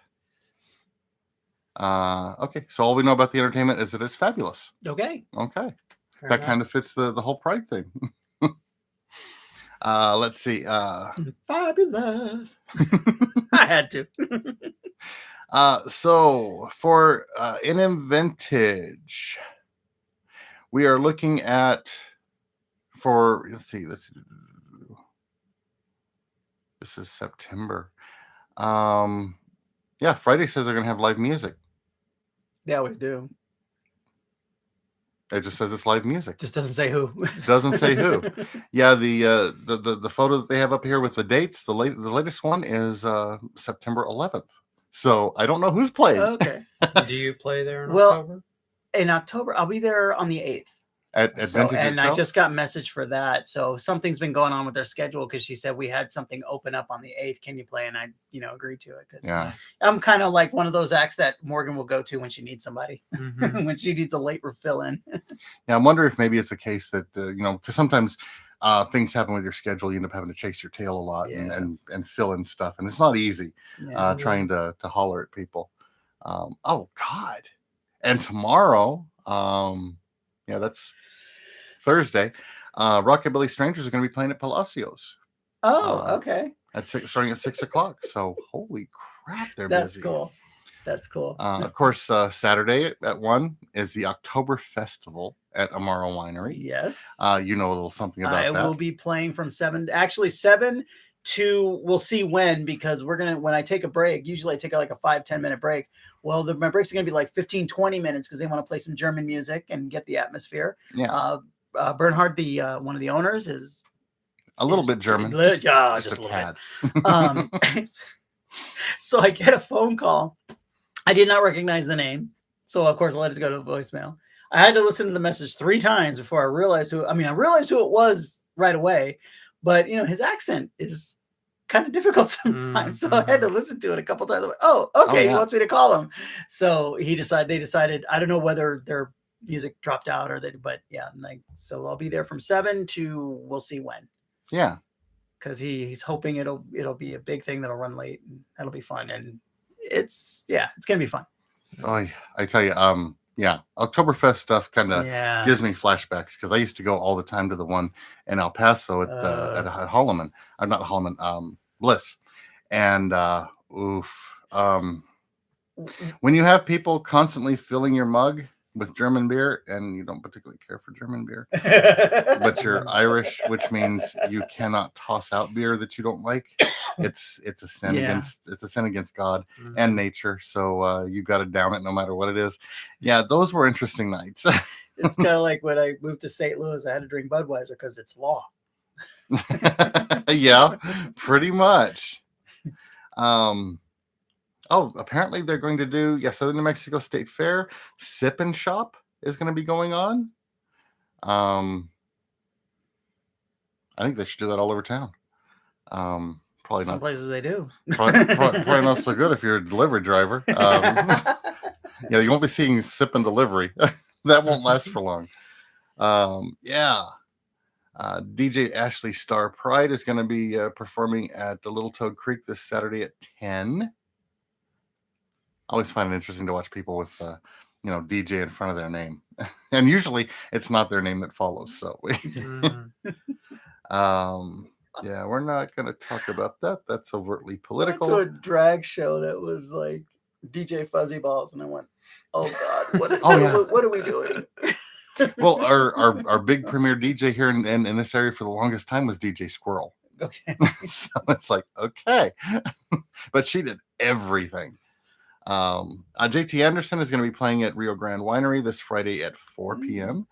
Okay, so all we know about the entertainment is that it's fabulous. Okay. Okay, Fair that enough. kind of fits the whole Pride thing. Let's see. Fabulous. I had to. So for NM Vintage, we are looking at let's see, this is September. Friday says they're gonna have live music. They always do. It just says it's live music. Just doesn't say who. Doesn't say who. Yeah, the photo that they have up here with the dates, the latest one is September 11th. So I don't know who's playing Okay. Do you play there in Well, October? In October, I'll be there on the 8th. at Vintage and itself. I just got message for that. So something's been going on with their schedule because she said we had something open up on the 8th. Can you play? And I, agreed to it. Cause Yeah. I'm kind of like one of those acts that Morgan will go to when she needs somebody, Mhm. when she needs a late refill in. Yeah, I wonder if maybe it's a case that because sometimes things happen with your schedule. You end up having to chase your tail a lot Yeah. and fill in stuff, and it's not easy Yeah. trying to holler at people. Oh God! And tomorrow, that's Thursday. Rockabilly Strangers are going to be playing at Palacios Oh, okay. starting at 6 o'clock. So holy crap, they're That's busy. cool. That's cool. Of course, Saturday at 1 is the October Festival at Amaro Winery. Yes. You know a little something about I that. will be playing from 7 to we'll see when, because when I take a break, usually I take like a 5-10 minute break. Well, my breaks are going to be like 15-20 minutes because they want to play some German music and get the atmosphere. Yeah. Bernhard, one of the owners, is A little bit German. Just a little tad. bit. So I get a phone call. I did not recognize the name. So of course I let it go to voicemail. I had to listen to the message 3 times before I realized I realized who it was right away, but his accent is kind of difficult sometimes. So I had to listen to it a couple times. I'm like, oh, okay. Yeah. He wants me to call him. So they decided, I don't know whether their music dropped out but yeah. So I'll be there from 7 to we'll see when. Yeah. Cause he's hoping it'll be a big thing that'll run late and that'll be fun. And it's going to be fun. Oh, I tell you, Oktoberfest stuff kind of gives me flashbacks because I used to go all the time to the one in El Paso at Holloman. I'm not Holloman, Bliss. And when you have people constantly filling your mug with German beer, and you don't particularly care for German beer, but you're Irish, which means you cannot toss out beer that you don't like. It's a sin against God and nature. So you got to down it no matter what it is. Yeah, those were interesting nights. It's kind of like when I moved to St. Louis, I had to drink Budweiser because it's law. Yeah, pretty much. Apparently they're going to do Southern New Mexico State Fair Sip and Shop is going to be going on. I think they should do that all over town. Probably Some not. places they do. Probably not so good if you're a delivery driver. You won't be seeing Sip and Delivery. That won't last for long. DJ Ashley Star Pride is going to be performing at the Little Toad Creek this Saturday at 10. I always find it interesting to watch people with, DJ in front of their name. And usually it's not their name that follows. So we're not going to talk about that. That's overtly political. I went to a drag show that was like DJ Fuzzy Balls, and I went, oh God, what are we doing? Well, our big premier DJ here in this area for the longest time was DJ Squirrel. Okay. So it's like, okay. But she did everything. JT Anderson is going to be playing at Rio Grande Winery this Friday at 4 p.m.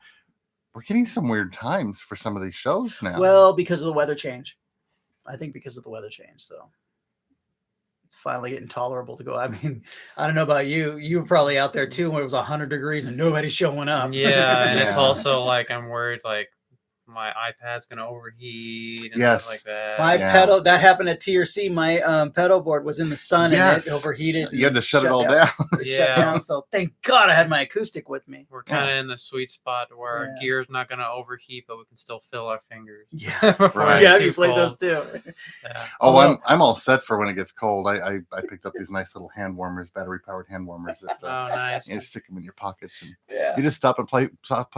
We're getting some weird times for some of these shows now. Well, because of the weather change. I think because of the weather change. So it's finally getting tolerable to go. I mean, I don't know about you. You were probably out there too when it was 100 degrees and nobody's showing up. Yeah. And it's also like, I'm worried like my iPad's going to overheat and stuff like that. My pedal, that happened at TRC. My pedal board was in the sun and it overheated. You had to shut it all down. Shut down. So thank God I had my acoustic with me. We're kind of in the sweet spot where our gear's not going to overheat, but we can still feel our fingers. Yeah. Right. Yeah, you played those too. Yeah. Oh, I'm all set for when it gets cold. I picked up these nice little hand warmers, battery powered hand warmers. That, nice. You stick them in your pockets and you just stop and play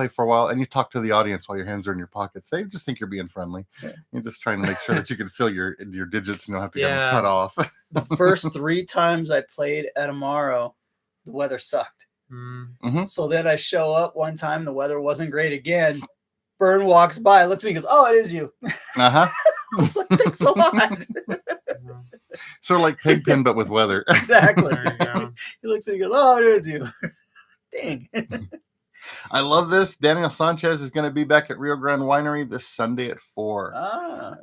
for a while, and you talk to the audience while your hands are in your pockets. They just think you're being friendly. You're just trying to make sure that you can feel your digits and you don't have to get them cut off. The first 3 times I played at Amaro, the weather sucked. Mm-hmm. So then I show up one time, the weather wasn't great again. Bern walks by, looks at me, and goes, "Oh, it is you." I was like, "Thanks a lot." Sort of like Pigpen, but with weather. Exactly. He looks at me and goes, "Oh, it is you." Dang. I love this. Daniel Sanchez is going to be back at Rio Grande Winery this Sunday at 4.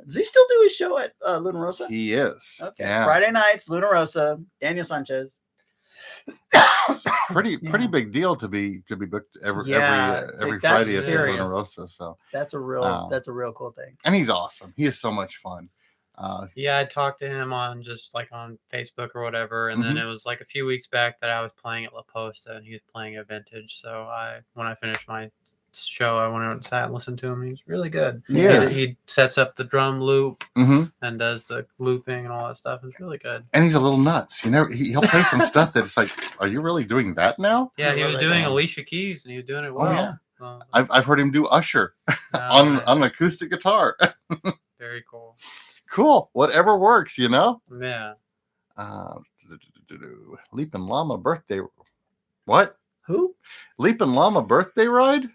Does he still do his show at Luna Rosa? He is. Okay. Yeah. Friday nights, Luna Rosa, Daniel Sanchez. Pretty big deal to be booked every Friday at Luna Rosa. So that's a real cool thing. And he's awesome. He is so much fun. I talked to him on Facebook or whatever, and then it was like a few weeks back that I was playing at La Posta and he was playing a vintage. So when I finished my show. I went out and sat and listened to him. He's really good. Yes. He sets up the drum loop Hmm. and does the looping and all that stuff. It's really good. And he's a little nuts. He'll play some stuff that's like, are you really doing that now? Yeah, he love was that doing guy. Alicia Keys and he was doing it well. yeah. So, I've heard him do Usher on an acoustic guitar. very cool. Cool. Whatever works, you know? Yeah. Leaping Llama birthday. What? Who? Leaping Llama birthday ride?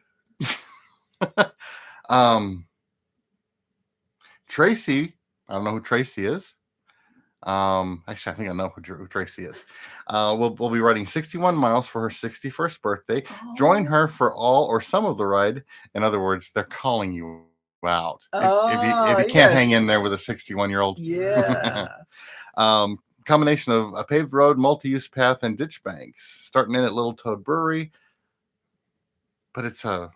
Tracy. I don't know who Tracy is. Actually, I think I know who Tracy is. We'll be riding 61 miles for her 61st birthday. Join her for all or some of the ride. In other words, they're calling you out. If you can't hang in there with a 61-year-old. Yeah. Combination of a paved road, multi-use path, and ditch banks. Starting in at Little Toad Brewery. But it's a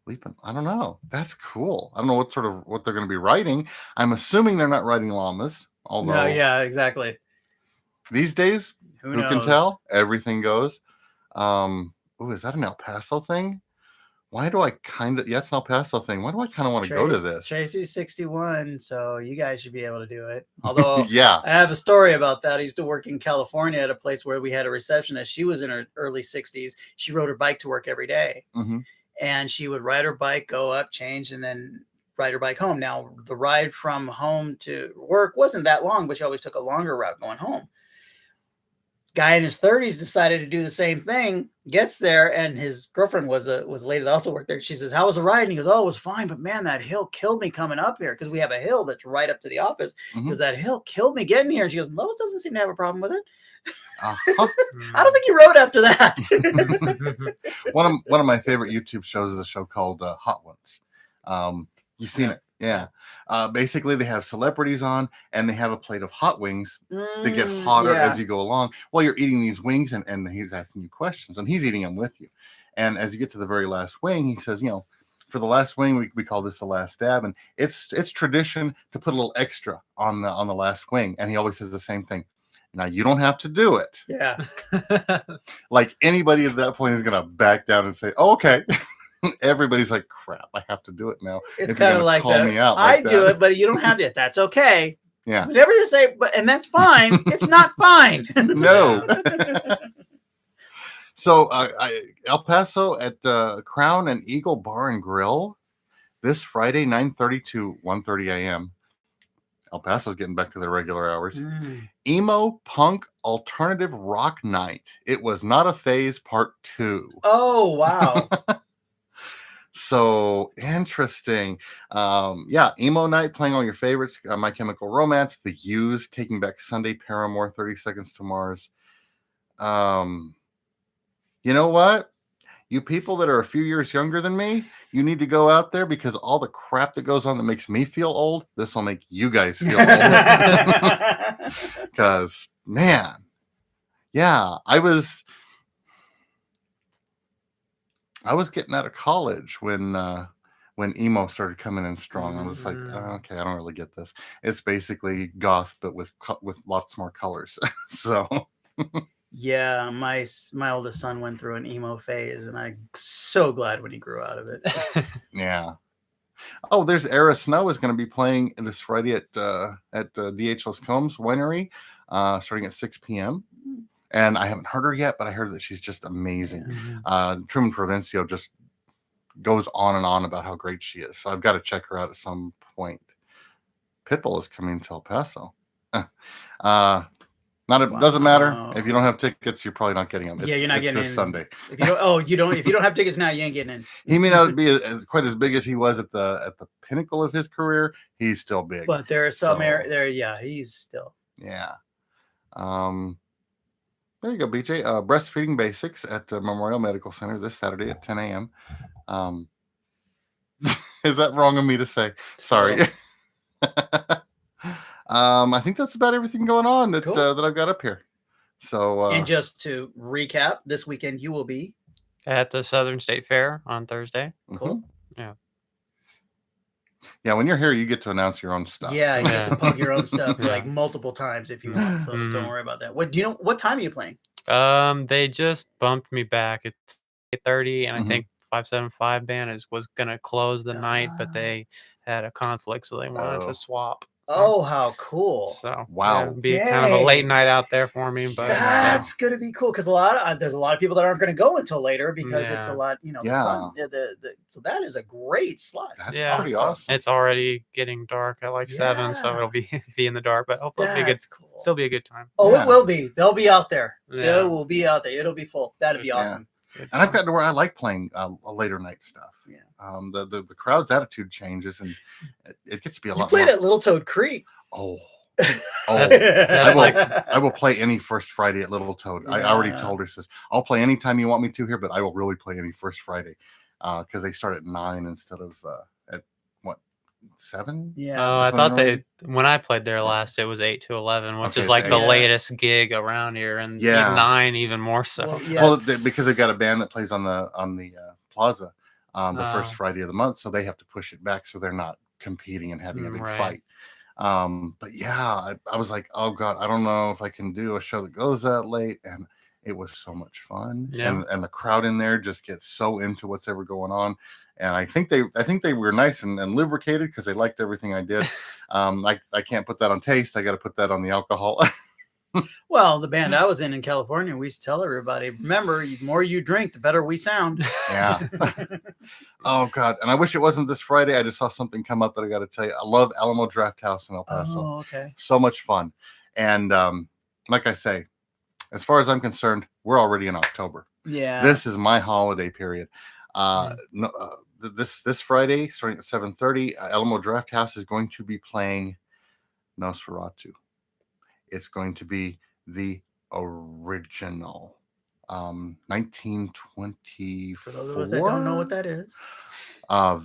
leaping. I don't know. That's cool. I don't know what they're going to be riding. I'm assuming they're not riding llamas. Although No, yeah, exactly. these days, Who who knows? can tell? Everything goes. Is that an El Paso thing? Why do I it's an El Paso thing. Why do I kind of want to go to this? Tracy's 61, so you guys should be able to do it. Although Yeah. I have a story about that. I used to work in California at a place where we had a receptionist. She was in her early 60s. She rode her bike to work every day. Hmm. And she would ride her bike, go up, change, and then ride her bike home. Now, the ride from home to work wasn't that long, but she always took a longer route going home. Guy in his 30s decided to do the same thing, gets there, and his girlfriend was a lady that also worked there. She says, "How was the ride?" And he goes, "Oh, it was fine, but man, that hill killed me coming up here," because we have a hill that's right up to the office. Mhm. Because that hill killed me getting here. And she goes, "Lois doesn't seem to have a problem with it." Uh-huh. I don't think he rode after that. One of my favorite YouTube shows is a show called Hot Ones. You've seen it, yeah. Basically, they have celebrities on, and they have a plate of hot wings to get hotter yeah. as you go along. While you're eating these wings, and he's asking you questions, and he's eating them with you. And as you get to the very last wing, he says, for the last wing, we call this the last dab, and it's tradition to put a little extra on the last wing. And he always says the same thing. Now, you don't have to do it. Yeah. Like anybody at that point is going to back down and say, "Oh, okay." Everybody's like, "Crap, I have to do it now." It's if you're kind of gonna like call that. me out I like do that. it, but you don't have to. That's okay. Yeah. Whenever you say, and that's fine. It's not fine. No. So El Paso at Crown and Eagle Bar and Grill this Friday, 9:30 to 1:30 a.m. El Paso's getting back to their regular hours. Emo Punk Alternative Rock Night. It was not a phase part 2. Oh, wow. So interesting. Emo night, playing all your favorites. My Chemical Romance, The Used, Taking Back Sunday, Paramore, 30 Seconds to Mars. You know what? You people that are a few years younger than me, you need to go out there, because all the crap that goes on that makes me feel old, this will make you guys feel old. Because, man, yeah, I was getting out of college when emo started coming in strong. I was like, okay, I don't really get this. It's basically goth, but with lots more colors. So. Yeah, my oldest son went through an emo phase, and I'm so glad when he grew out of it. Yeah. Oh, there's Era Snow is going to be playing this Friday at DHL's Combs Winery, starting at 6 p.m. And I haven't heard her yet, but I heard that she's just amazing. Truman Provencio just goes on and on about how great she is. So I've got to check her out at some point. Pitbull is coming to El Paso. Doesn't matter. If you don't have tickets, you're probably not getting them. You're not getting this in Sunday. If you don't have tickets now, you ain't getting in. He may not be quite as big as he was at the pinnacle of his career. He's still big. But there are some he's still. Yeah. There you go, BJ. Breastfeeding Basics at Memorial Medical Center this Saturday at 10 a.m. Is that wrong of me to say? Sorry. I think that's about everything going on that I've got up here. So, and just to recap, this weekend you will be at the Southern State Fair on Thursday. Cool. Yeah. Yeah, when you're here, you get to announce your own stuff. Yeah, you get to plug your own stuff like multiple times if you want. So don't worry about that. What time are you playing? They just bumped me back. It's 8:30, and I think 575 band was gonna close the night, but Ah. they had a conflict, so they wanted Oh. to swap. Oh, how cool. So Wow. yeah, it'd be kind of a late Dang. night out there for me, but That's gonna be cool because there's a lot of people that aren't gonna go until later because it's a Yeah. lot, the Yeah. sun. So that is a great slot. That's Yeah. pretty awesome. it's already getting dark at like 7, so Yeah. it'll be be in the dark, but hopefully it'll be good. That's cool. Still be a good time. Oh, Yeah. it will be. They'll be out there. Yeah. It will be out there. It'll be full. That'd be Yeah. awesome. Good And I've time. gotten to where I like playing later night stuff. Yeah. The crowd's attitude changes, and it gets to be a You lot played more. at Little Toad Creek. Oh, That's like- I will play any first Friday at Little Toad. I already Yeah. told her, says I'll play anytime you want me to here, but I will really play any first Friday because they start at 9 instead of at what 7. Yeah. Oh, I That's thought when when I played there last, it was 8 to 11, which Okay, is it's like the 8. latest gig around here, and Yeah. 9 even more so. Well, yeah. Well, because they've got a band that plays on the plaza the first Oh. Friday of the month, so they have to push it back so they're not competing and having a big Right. fight. But yeah, I was like, oh god, I don't know if I can do a show that goes that late, and it was so much fun. Yeah. And the crowd in there just gets so into what's ever going on. And I think they were nice and lubricated because they liked everything I did. I can't put that on taste. I got to put that on the alcohol. Well, the band I was in California, we used to tell everybody, remember, the more you drink, the better we sound. Yeah. Oh god, and I wish it wasn't this Friday. I just saw something come up that I got to tell you. I love Alamo Draft House in El Paso. Oh, okay. So much fun. And like I say, as far as I'm concerned, we're already in October. Yeah. This is my holiday period. This Friday, starting at 7:30, Alamo Draft House is going to be playing Nosferatu. It's going to be the original 1924. For those of us that don't know what that is.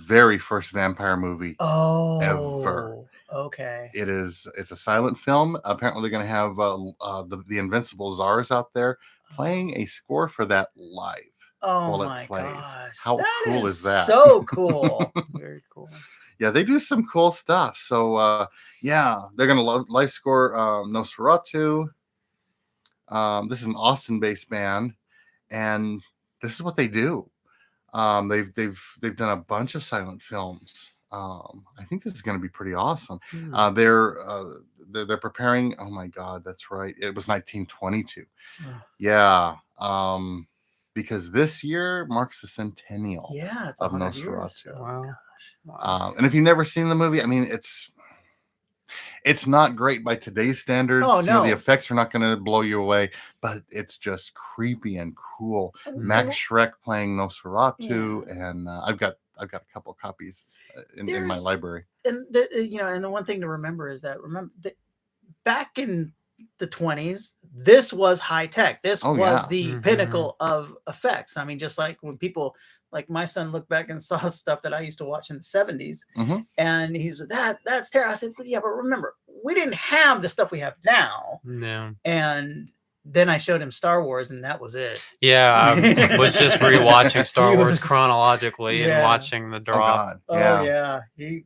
Very first vampire movie. Oh. Ever. Okay. It's a silent film. Apparently, they're going to have the Invincible Czars out there playing a score for that live. Oh while it my plays. gosh. How cool is that? So cool. Very cool. Yeah, they do some cool stuff. So yeah, they're gonna live score Nosferatu. This is an Austin-based band, and this is what they do. They've done a bunch of silent films. I think this is going to be pretty awesome. Hmm. They're preparing. Oh my God, that's right. It was 1922. Oh. Yeah. Because this year marks the centennial Yeah, it's of 100 years. Nosferatu. Oh, Wow. gosh. Wow. And if you've never seen the movie, I mean, it's not great by today's standards. Oh, You know, the no. effects are not going to blow you away, but it's just creepy and cool. And- Max Schreck playing Nosferatu, and I've got a couple copies in my There's- library. and and the one thing to remember is that back in the 20s, this was high tech. This Oh, was yeah. the Mhm. pinnacle of effects. I mean, just like when people like my son looked back and saw stuff that I used to watch in the 70s, Mhm. and he's that's terrible. I said, well, yeah, but remember, we didn't have the stuff we have now. Yeah. And then I showed him Star Wars, and that was it. Yeah, I was just rewatching Star He Wars was- chronologically Yeah. and watching the Oh drop. God, Oh yeah. yeah,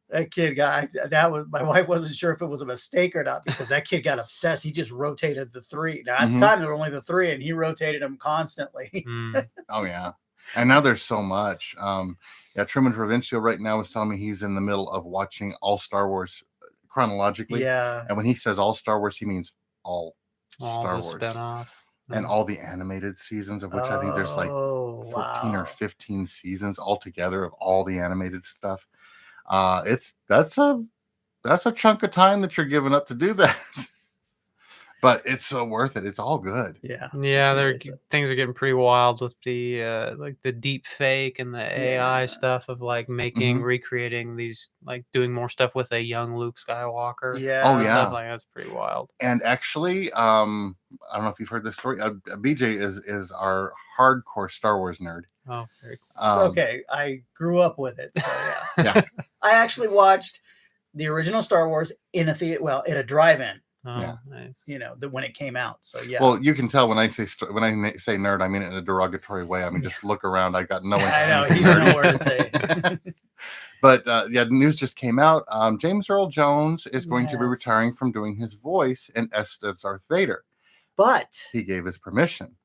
that kid got that was my wife wasn't sure if it was a mistake or not because that kid got obsessed. He just rotated the 3. Now at Mhm. the time there were only the 3, and he rotated them constantly. Mm. Oh yeah. And now there's so much. Yeah, Truman Provincial right now is telling me he's in the middle of watching all Star Wars chronologically. Yeah, And when he says all Star Wars, he means all All Star the Wars. spin-offs. And all the animated seasons, of which I think there's like 14 or wow. 15 seasons altogether of all the animated stuff. That's a chunk of time that you're giving up to do that. But it's so worth it. It's all good. Yeah, Yeah, Seriously. things are getting pretty wild with the like the deep fake and the AI Yeah. stuff of like recreating these, like doing more stuff with a young Luke Skywalker. Yeah. Oh, and yeah. stuff like that's pretty wild. And actually, I don't know if you've heard this story. BJ is our hardcore Star Wars nerd. Oh, very Okay, I grew up with it. So yeah. Yeah. I actually watched the original Star Wars in a theater, well, at a drive-in. Oh, Yeah. nice. When it came out. So yeah. Well, you can tell when I say say nerd, I mean it in a derogatory way. I mean, just look around. I got no interest. I know in you don't nerd. know where to say. But yeah, the news just came out. James Earl Jones is going to be retiring Yes. from doing his voice in Estes Darth Vader. But He gave his permission.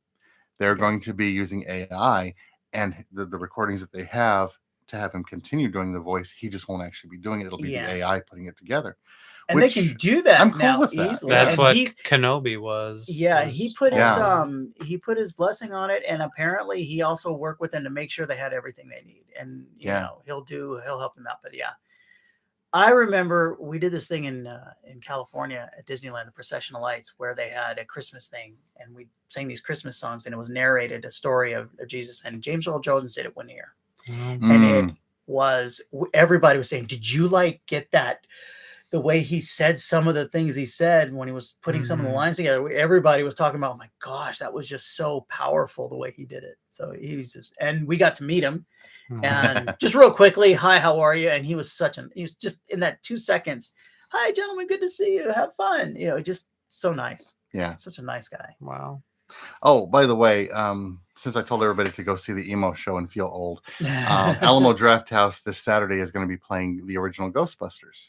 They're going to be using AI, and the recordings that they have to have him continue doing the voice. He just won't actually be doing it. It'll be Yeah. the AI putting it together. And they can do that I'm cool now with that. easily. That's and what he, Kenobi was. yeah, was he put Yeah. his blessing on it, and apparently he also worked with them to make sure they had everything they need. And you Yeah. know, he'll help them out. But yeah, I remember we did this thing in California at Disneyland, the Procession of Lights, where they had a Christmas thing, and we sang these Christmas songs, and it was narrated a story of Jesus. And James Earl Jones did it one year, and it was everybody was saying, "Did you like get that?" The way he said some of the things he said when he was putting some of the lines together, everybody was talking about, oh my gosh, that was just so powerful the way he did it. So he's just, and we got to meet him and just real quickly, hi, how are you? And he was he was just in that 2 seconds. Hi, gentlemen. Good to see you. Have fun. You know, just so nice. Yeah. Such a nice guy. Wow. Oh, by the way, since I told everybody to go see the emo show and feel old, Alamo Draft House this Saturday is going to be playing the original Ghostbusters.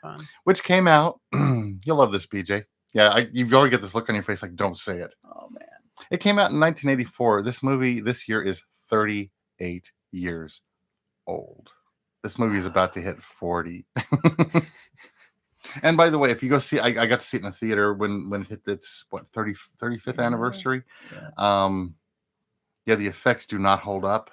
Fun. Which came out. You'll love this, BJ. Yeah, you've already get this look on your face like, don't say it. Oh, man. It came out in 1984. This movie this year is 38 years old. This movie is about to hit 40. And by the way, if you go see, I got to see it in the theater when it hit its 35th anniversary. Yeah. Yeah, the effects do not hold up.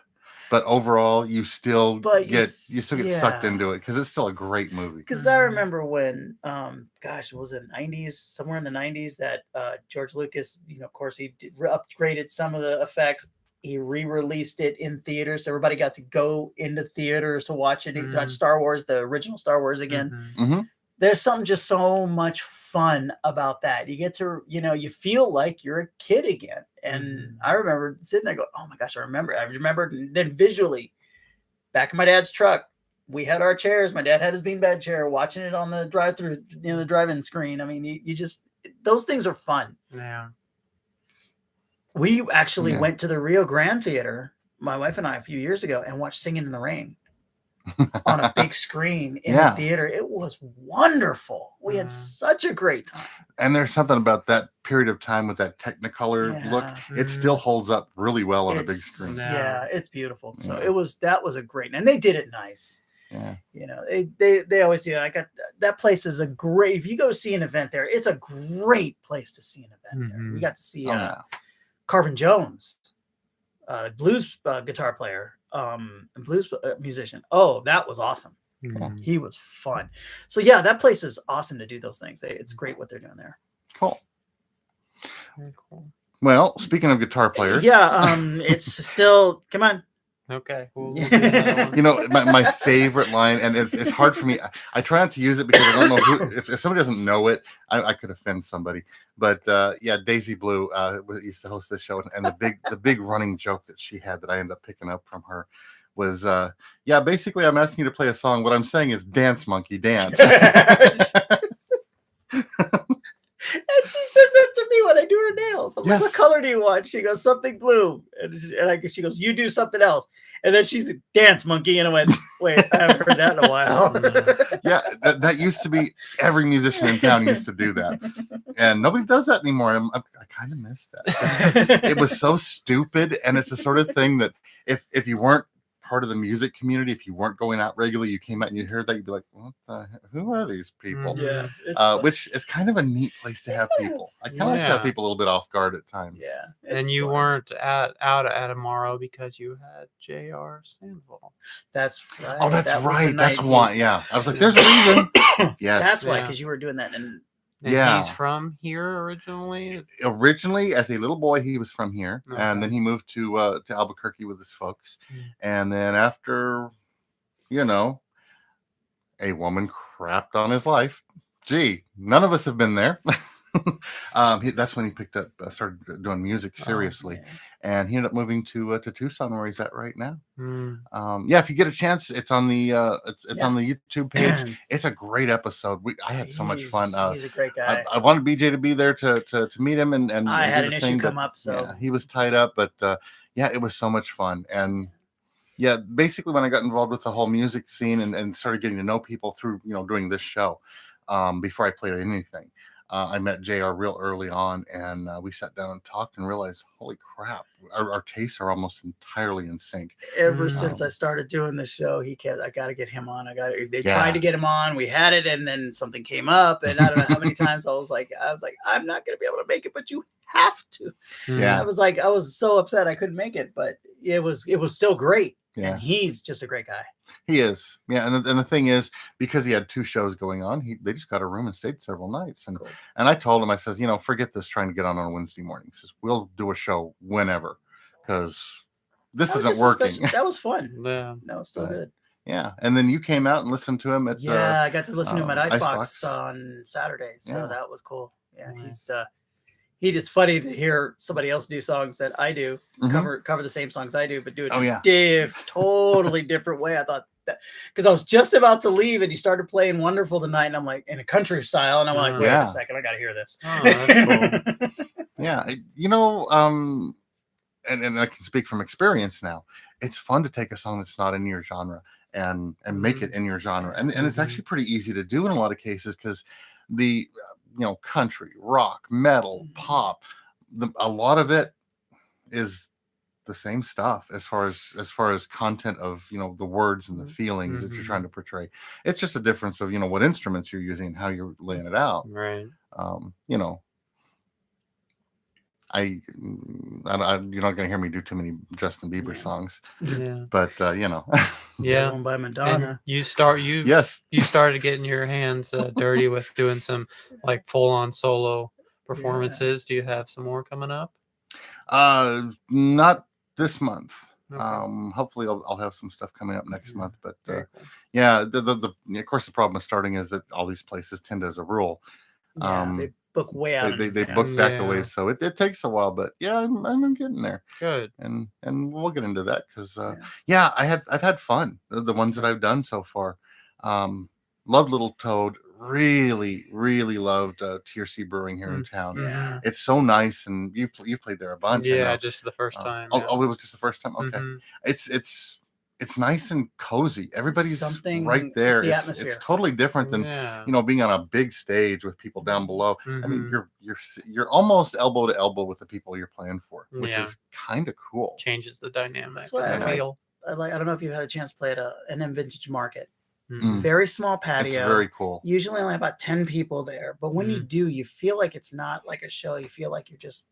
But overall, you still get sucked into it because it's still a great movie. Because I remember when, gosh, was it 90s, somewhere in the 90s that George Lucas, you know, of course, he upgraded some of the effects. He re-released it in theaters. Everybody got to go into theaters to watch it. Watch Star Wars, the original Star Wars again. There's something just so much fun about that. You get to, you know, you feel like you're a kid again. And I remember sitting there going, oh my gosh, I remember. Then visually, back in my dad's truck, we had our chairs. My dad had his beanbag chair, watching it on the drive-through, you know, the drive-in screen. I mean, you just, those things are fun. Yeah. We actually went to the Rio Grande Theater, my wife and I, a few years ago, and watched Singing in the Rain on a big screen in the theater. It was wonderful. We had such a great time. And there's something about that period of time with that Technicolor look. It still holds up really well on a big screen. Yeah, it's beautiful. So that was a great, and they did it nice. Yeah. You know, they always do. I got that place is a great, if you go see an event there, it's a great place to see an event there. We got to see Carvin Jones, blues guitar player, and blues musician. Oh, that was awesome. He was fun. So yeah, that place is awesome to do those things. It's great what they're doing there. Cool. Very cool. Well, speaking of guitar players, it's still, come on. Okay. We'll do another one. you know, my favorite line, and it's hard for me. I try not to use it because I don't know who. If somebody doesn't know it, I could offend somebody. But yeah, Daisy Blue used to host this show, and the big running joke that she had that I ended up picking up from her was, yeah, basically I'm asking you to play a song. What I'm saying is dance, monkey, dance. And she says that to me when I do her nails. I'm like, what color do you want? She goes, something blue. And she goes, you do something else. And then she's a dance monkey. And I went, wait, I haven't heard that in a while. Yeah, that used to be, every musician in town used to do that. And nobody does that anymore. I kind of miss that. It was so stupid. And it's the sort of thing that if you weren't part of the music community, if you weren't going out regularly, you came out and you heard that, you'd be like, who are these people? Yeah, which is kind of a neat place to have people. I kind of like to have people a little bit off guard at times. Yeah, and you weren't out at Amaro because you had J.R. Sandoval. That's right. Oh, that's right. That's why. Yeah, I was like, there's a reason. Yes, that's why, because you were doing that. And he's from here originally. Originally, as a little boy, he was from here, and then he moved to Albuquerque with his folks. And then after, you know, a woman crapped on his life. Gee, none of us have been there. That's when he picked up, started doing music seriously, and he ended up moving to Tucson, where he's at right now. Yeah, if you get a chance, it's on the it's on the YouTube page. It's a great episode. I had so much fun. He's a great guy. I wanted BJ to be there to meet him, and I had an issue come up, so yeah, he was tied up, but yeah, it was so much fun. And yeah, basically when I got involved with the whole music scene and started getting to know people through, you know, doing this show, before I played anything, I met JR real early on, and we sat down and talked and realized, holy crap, our tastes are almost entirely in sync. Ever Mm. since I started doing the show, he kept, I got to get him on. They Yeah. tried to get him on. We had it, and then something came up, and I don't know how many times I was like, I'm not going to be able to make it, but you have to. Yeah. I was so upset I couldn't make it, but it was still great. Yeah. And he's just a great guy. He is. Yeah. And the thing is, because he had 2 shows going on, they just got a room and stayed several nights. And Cool. and I told him, I says, forget this trying to get on Wednesday morning. He says, we'll do a show whenever, because this That was isn't just a working. special- that was fun. Yeah. No, it's still But, good. Yeah. And then you came out and listened to him at Yeah, I got to listen to him at Icebox. Icebox on Saturday, so Yeah. that was cool. Yeah, Nice. it's funny to hear somebody else do songs that I do, Mhm. cover the same songs I do, but do it Oh, yeah. totally different way. I thought that because I was just about to leave and he started playing Wonderful Tonight, and I'm like in a country style, and I'm like, wait Yeah. a second, I got to hear this. Oh, that's cool. Yeah. And I can speak from experience now. It's fun to take a song that's not in your genre and make it in your genre. And it's Mhm. actually pretty easy to do in a lot of cases, because the country, rock, metal, pop, a lot of it is the same stuff as far as content of the words and the feelings that you're Mhm. trying to portray. It's just a difference of what instruments you're using and how you're laying it out. Right. You know, you're not gonna hear me do too many Justin Bieber Yeah. songs, Yeah. but Yeah. One by And Madonna. you yes, started getting your hands dirty with doing some like full on solo performances. Do you have some more coming up? not this month. Okay. Hopefully I'll have some stuff coming up next month, but Very cool. yeah, of course the problem with starting is that all these places tend to, as a rule, Yeah, they book way out. they in book advance. back Yeah. away, so it takes a while, but yeah, I'm getting there, Good. and we'll get into that, because Yeah. I've had fun, the ones that I've done so far. Loved Little Toad, really loved TRC Brewing here in town. Yeah. It's so nice, and you've played there a bunch. I Yeah, know. just the first time. Oh, it was just the first time. Okay, Mhm. it's nice and cozy. Everybody's Something- right there. it's the It's atmosphere. totally different than Yeah. being on a big stage with people down below. I mean, Mhm. you're almost elbow to elbow with the people you're playing for, which Yeah. is kind of cool. Changes the dynamic. That's what I and the like. feel. I don't know if you've had a chance to play at an M Vintage Market. Mhm. Very small patio. It's very cool. Usually only about 10 people there. But when you Mm. do, you feel like it's not like a show. You feel like you're just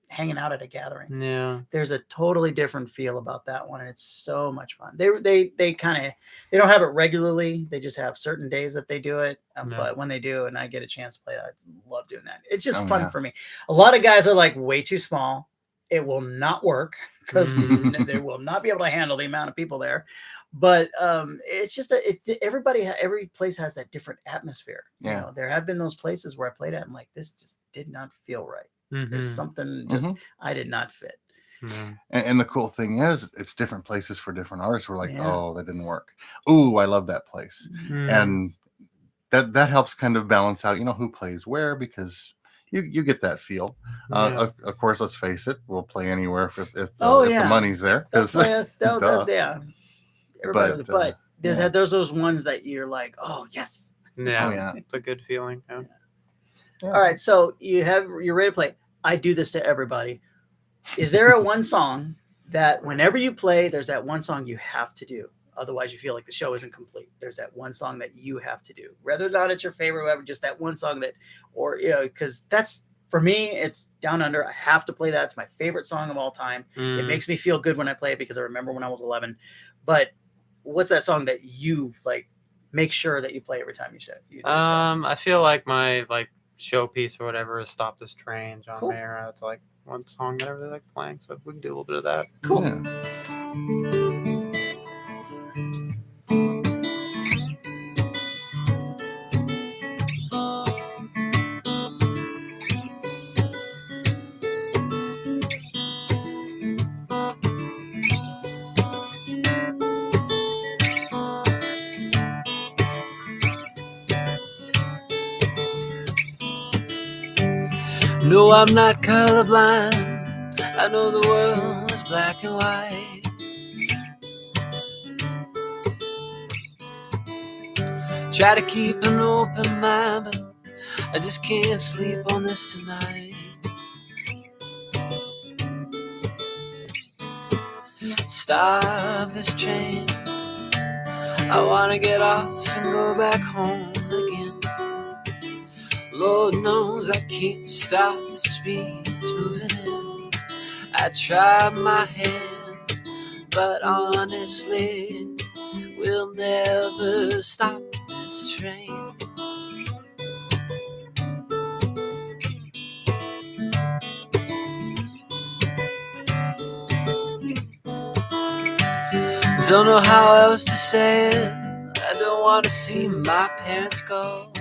hanging out at a gathering. Yeah. There's a totally different feel about that one. And it's so much fun. They kind of, they don't have it regularly. They just have certain days that they do it. Yeah. But when they do, and I get a chance to play, I love doing that. It's just Oh, fun yeah. for me. A lot of guys are like way too small. It will not work because Mm. they will not be able to handle the amount of people there. But it's just every place has that different atmosphere. Yeah. There have been those places where I played at, I'm like, this just did not feel right. There's Mhm. something just Mhm. I did not fit. Yeah. And the cool thing is, it's different places for different artists. We're like, Yeah. oh, that didn't work. Ooh, I love that place. Mhm. And that helps kind of balance out who plays where, because you get that feel. Yeah. Of course, let's face it, we'll play anywhere if the Yeah. money's there, That's because yeah. Everybody, But, but there's yeah. there's those ones that you're like, oh yes. Yeah. Oh, yeah. It's a good feeling. Yeah. Yeah. All right, so you're ready to play. I do this to everybody. Is there a one song that whenever you play, there's that one song you have to do? Otherwise, you feel like the show isn't complete. There's that one song that you have to do, whether or not it's your favorite, whatever. Just that one song that, or because that's for me, it's Down Under. I have to play that. It's my favorite song of all time. It Mm. makes me feel good when I play it because I remember when I was 11. But what's that song that you like? Make sure that you play every time you show. You do a show? I feel like my showpiece or whatever is "Stop This Train," John Cool. Mayer. It's like one song that I really like playing, so we can do a little bit of that. Cool. Yeah. No, I'm not colorblind. I know the world is black and white. Try to keep an open mind, but I just can't sleep on this tonight. Stop this train. I wanna get off and go back home again. Lord knows I can't stop the speed it's moving in. I tried my hand, but honestly, we'll never stop this train. Don't know how else to say it. I don't want to see my parents go.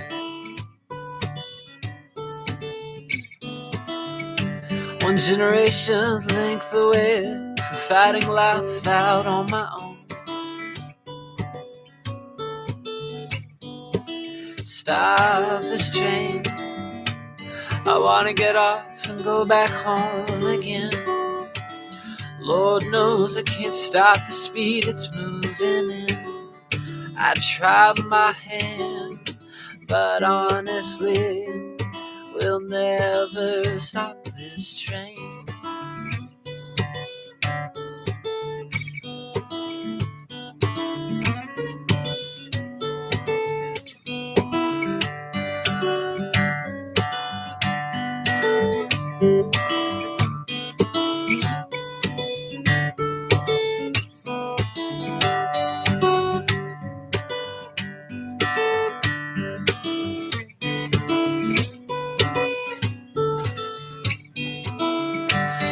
One generation length away from fighting life out on my own. Stop this train. I wanna get off and go back home again. Lord knows I can't stop the speed it's moving in. I tried my hand, but honestly, we'll never stop this train.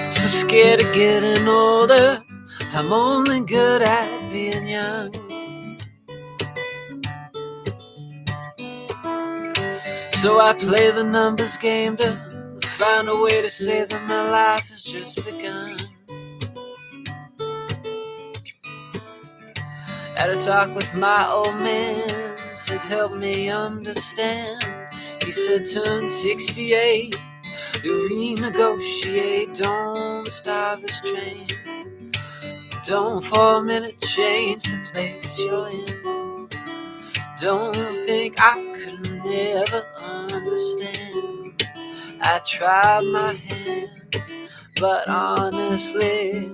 So scared of getting older, I'm only good at being young. So I play the numbers game to find a way to say that my life has just begun. Had a talk with my old man, said help me understand. He said turn 68, you renegotiate, don't stop this train. Don't for a minute change the place you're in. Don't think I could never understand. I tried my hand, but honestly,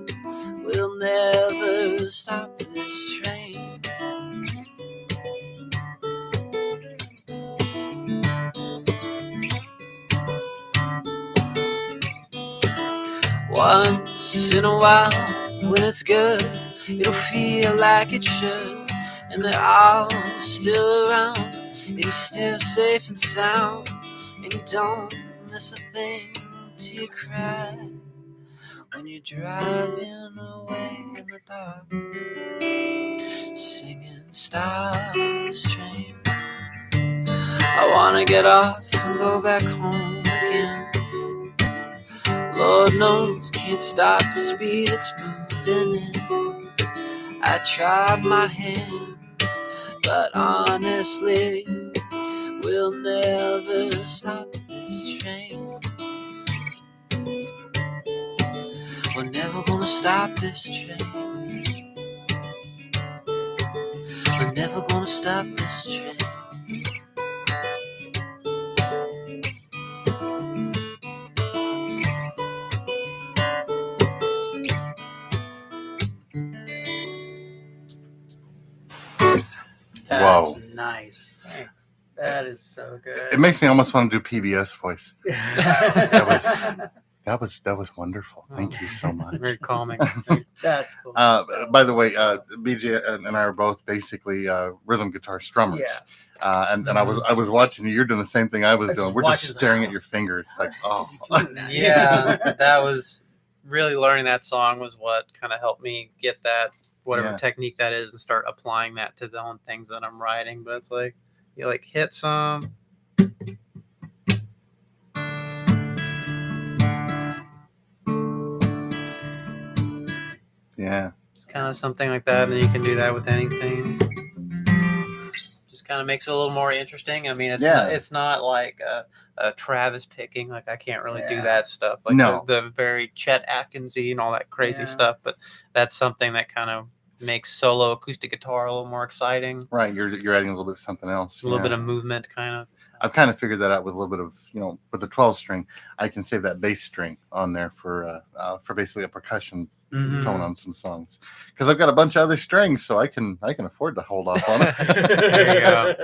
we'll never stop this train. Once in a while, when it's good, it'll feel like it should. And they're all still around, and you're still safe and sound. And you don't miss a thing till you cry when you're driving away in the dark, singing stop this train. I wanna get off and go back home again. Lord knows can't stop the speed it's moving in. I tried my hand, but honestly, we'll never stop this train. We're never gonna stop this train. We're never gonna stop this train. That's Whoa. nice. That is so good. It makes me almost want to do PBS voice. That was wonderful. Thank you so much. Very calming. That's cool. By the way, BJ and I are both basically rhythm guitar strummers. Yeah. And I was watching you. You're doing the same thing I was I doing. just We're just watching staring that. at your fingers. Like, How oh, the heck is he doing that? Yeah, that was really learning that song was what kind of helped me get that whatever Yeah. technique that is and start applying that to the own things that I'm writing. But it's like you like hit some. yeah. It's kind of something like that, and then you can do that with anything. Just kind of makes it a little more interesting. I mean, it's not like a Travis picking. Like I can't really do Yeah. that stuff. Like No. the very Chet Atkinsy and all that crazy Yeah. stuff. But that's something that kind of makes solo acoustic guitar a little more exciting. Right, you're adding a little bit of something else. A little yeah. bit of movement, kind of. I've kind of figured that out with a little bit of, with the 12 string, I can save that bass string on there for basically a percussion Mhm. tone on some songs, because I've got a bunch of other strings, so I can afford to hold off on it. There you go.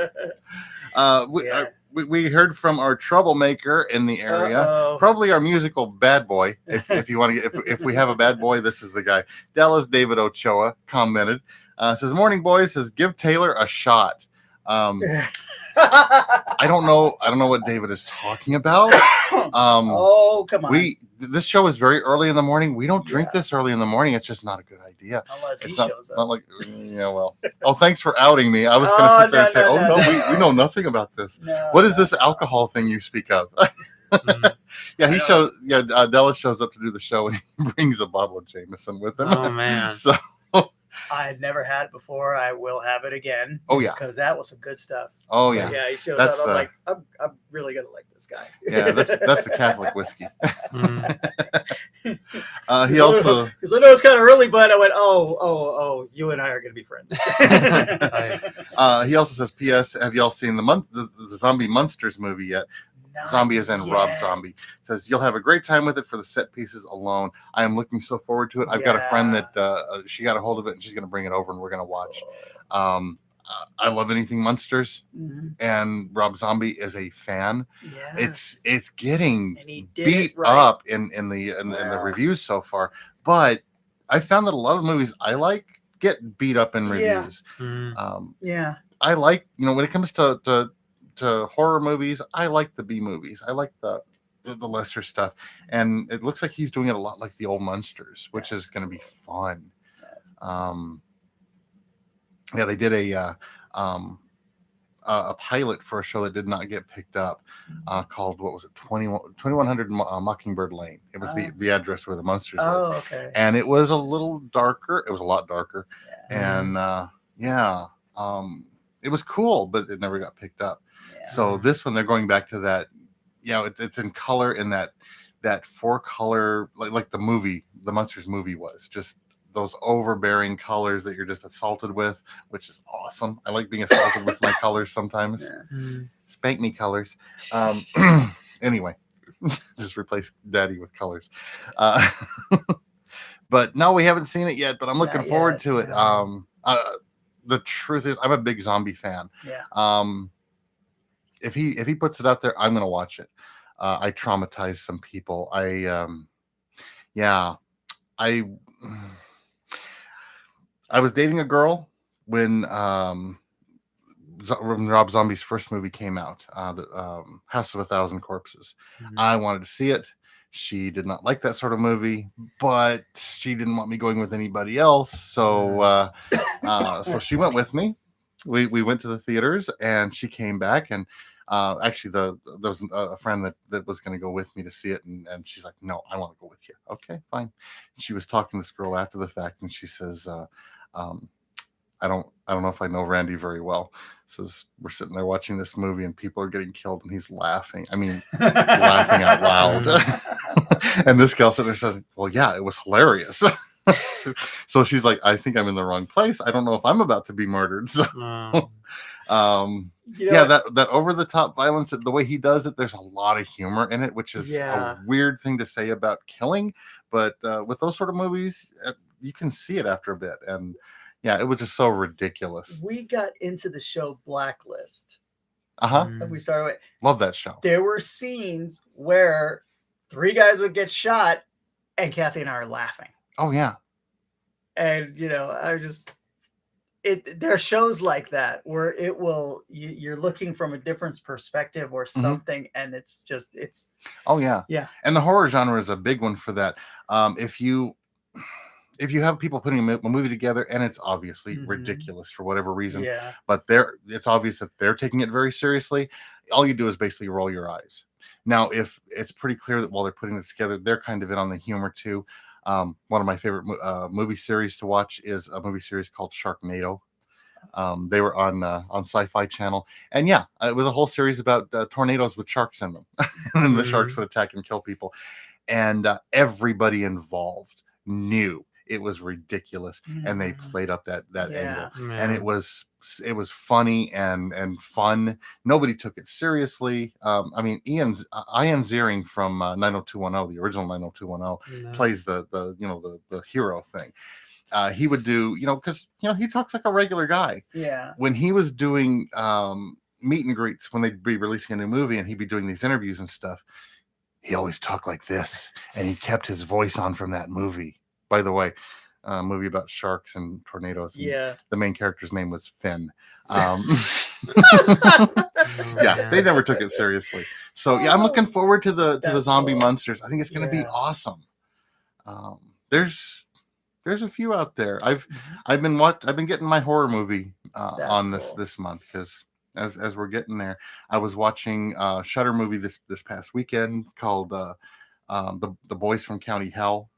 Yeah. We heard from our troublemaker in the area, Uh-oh. probably our musical bad boy. If you want to get, if we have a bad boy, this is the guy. Dallas David Ochoa commented, says, "Morning boys," says, "Give Taylor a shot." I don't know what David is talking about. Oh, come on. This show is very early in the morning. We don't drink Yeah. this early in the morning. It's just not a good idea. Unless he It's not, shows up. not like, well. Oh, thanks for outing me. I was going to sit there and say, no. we know nothing about this. No, What is no, this alcohol thing you speak of? Mhm. Yeah, I he know. shows. Yeah, Dallas shows up to do the show and he brings a bottle of Jameson with him. Oh man. So, I had never had it before. I will have it again. oh yeah, Because that was some good stuff. oh But yeah, yeah, he shows That's up. I'm the- like, I'm really gonna like this guy. yeah. That's the Catholic whiskey. Mm. He also. because I know it's kind of early, but I went, oh, you and I are gonna be friends. He also says, "P.S. Have y'all seen the Zombie Monsters movie yet? Not Zombie is in Rob yet. Zombie." Says, "You'll have a great time with it for the set pieces alone. I am looking so forward to it. I've got a friend that she got a hold of it and she's going to bring it over and we're going to watch. I love anything monsters, Mhm. and Rob Zombie is a fan. Yes. It's getting And he did beat it right. up in the Yeah. reviews so far, but I found that a lot of the movies I like get beat up in Yeah. reviews. Mm. Yeah. I like, when it comes to horror movies, I like the B movies. I like the lesser stuff, and it looks like he's doing it a lot like the old Monsters, which is going to be fun. Yeah, they did a pilot for a show that did not get picked up, called, what was it, 2100 Mockingbird Lane. It was the address where the monsters live. Oh, okay. And it was a little darker. It was a lot darker, Yeah. and it was cool, but it never got picked up. Yeah. So this one, they're going back to that. It's in color, in that 4-color, like the Monsters movie was, just those overbearing colors that you're just assaulted with, which is awesome. I like being assaulted with my colors sometimes. Yeah. Mm. Spank me colors. Anyway, just replace daddy with colors. But no, we haven't seen it yet, but I'm looking Not forward yet, to it. no. The truth is, I'm a big zombie fan. Yeah. If he puts it out there, I'm going to watch it. I traumatized some people. I was dating a girl when Rob Zombie's first movie came out, the House of a Thousand Corpses. Mhm. I wanted to see it. She did not like that sort of movie, but she didn't want me going with anybody else. So she went with me. We went to the theaters, and she came back, and actually there was a friend that was going to go with me to see it, and she's like, "No, I want to go with you." Okay, fine. She was talking to this girl after the fact, and she says, I don't know if I know Randy very well. Says, we're sitting there watching this movie and people are getting killed and he's laughing. I mean, laughing out loud. And this gal sitting there says, "Well, yeah, it was hilarious." So she's like, "I think I'm in the wrong place. I don't know if I'm about to be murdered." So, that over the top violence, the way he does it, there's a lot of humor in it, which is a weird thing to say about killing. But with those sort of movies, you can see it after a bit. And yeah, it was just so ridiculous. We got into the show Blacklist. Mm. We started with, Love that show. there were scenes where 3 guys would get shot and Kathy and I are laughing. Oh yeah. And I just there are shows like that where it will you're looking from a different perspective or something, and it's Oh yeah. Yeah. And the horror genre is a big one for that. If you have people putting a movie together and it's obviously ridiculous for whatever reason, but it's obvious that they're taking it very seriously, all you do is basically roll your eyes. Now, if it's pretty clear that while they're putting this together, they're kind of in on the humor too. One of my favorite movie series to watch is a movie series called Sharknado. They were on Sci-Fi Channel, and it was a whole series about tornadoes with sharks in them, and then the sharks would attack and kill people, and everybody involved knew it was ridiculous, and they Mhm. played up that Yeah. angle, and it was funny and fun. Nobody took it seriously. I mean, Ian Ziering from 90210, the original 90210, No. plays the the hero thing. He would do, because he talks like a regular guy. Yeah. When he was doing meet and greets, when they'd be releasing a new movie and he'd be doing these interviews and stuff, he always talked like this, and he kept his voice on from that movie. By the way, a movie about sharks and tornadoes. And Yeah. the main character's name was Finn. Oh, Yeah, they man. never took it seriously. So yeah, I'm looking forward to the That's zombie cool. monsters. I think it's going to be Yeah. awesome. There's a few out there. I've Mhm. been getting my horror movie That's on cool. this month, because as we're getting there, I was watching a Shudder movie this past weekend called the Boys from County Hell.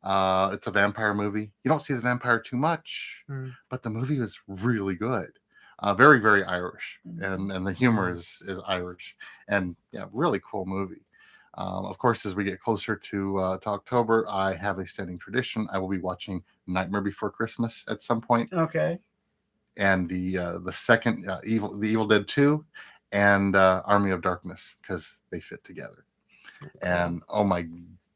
It's a vampire movie. You don't see the vampire too much, Mm. but the movie was really good. Very, very Irish, Mhm. and the humor Mhm. is Irish, and yeah, really cool movie. Of course, as we get closer to October, I have a standing tradition. I will be watching Nightmare Before Christmas at some point, Okay. and the second the Evil Dead 2, and Army of Darkness, because they fit together. And oh my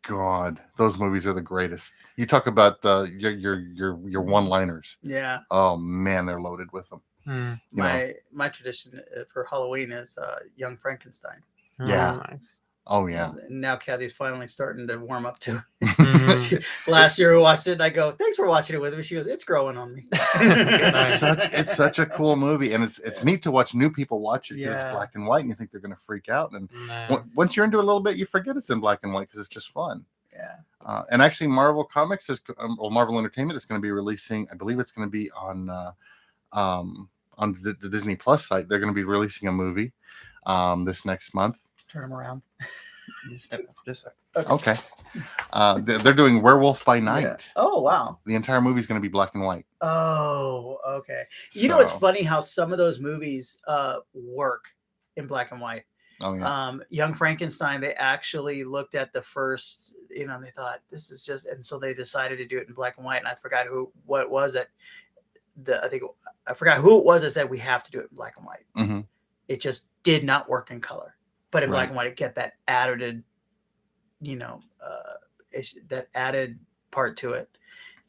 God, those movies are the greatest. You talk about your one liners. Yeah. Oh man, they're loaded with them. Mm. You know, My tradition for Halloween is Young Frankenstein. Oh, Yeah. nice. oh yeah. And now Kathy's finally starting to warm up to it. Mhm. Last year we watched it and I go, "Thanks for watching it with me." She goes, "It's growing on me." Nice. It's such a cool movie, and it's Yeah. neat to watch new people watch it, because Yeah. it's black and white, and you think they're going to freak out, and No. once you're into it a little bit, you forget it's in black and white because it's just fun. Yeah. And actually, Marvel Comics or Marvel Entertainment is going to be releasing. I believe it's going to be on the Disney Plus site. They're going to be releasing a movie this next month. Turn them around. Just a sec. Okay. They're doing Werewolf by Night. Yeah. Oh wow. The entire movie is going to be black and white. Oh, okay. You know, it's So- funny how some of those movies work in black and white. Oh yeah. Young Frankenstein, they actually looked at the first, and they thought this is just, and so they decided to do it in black and white. And I forgot what was it. I forgot who it was that said we have to do it in black and white. hmm It just did not work in color, but in black Right. and white, it get that added, that added part to it.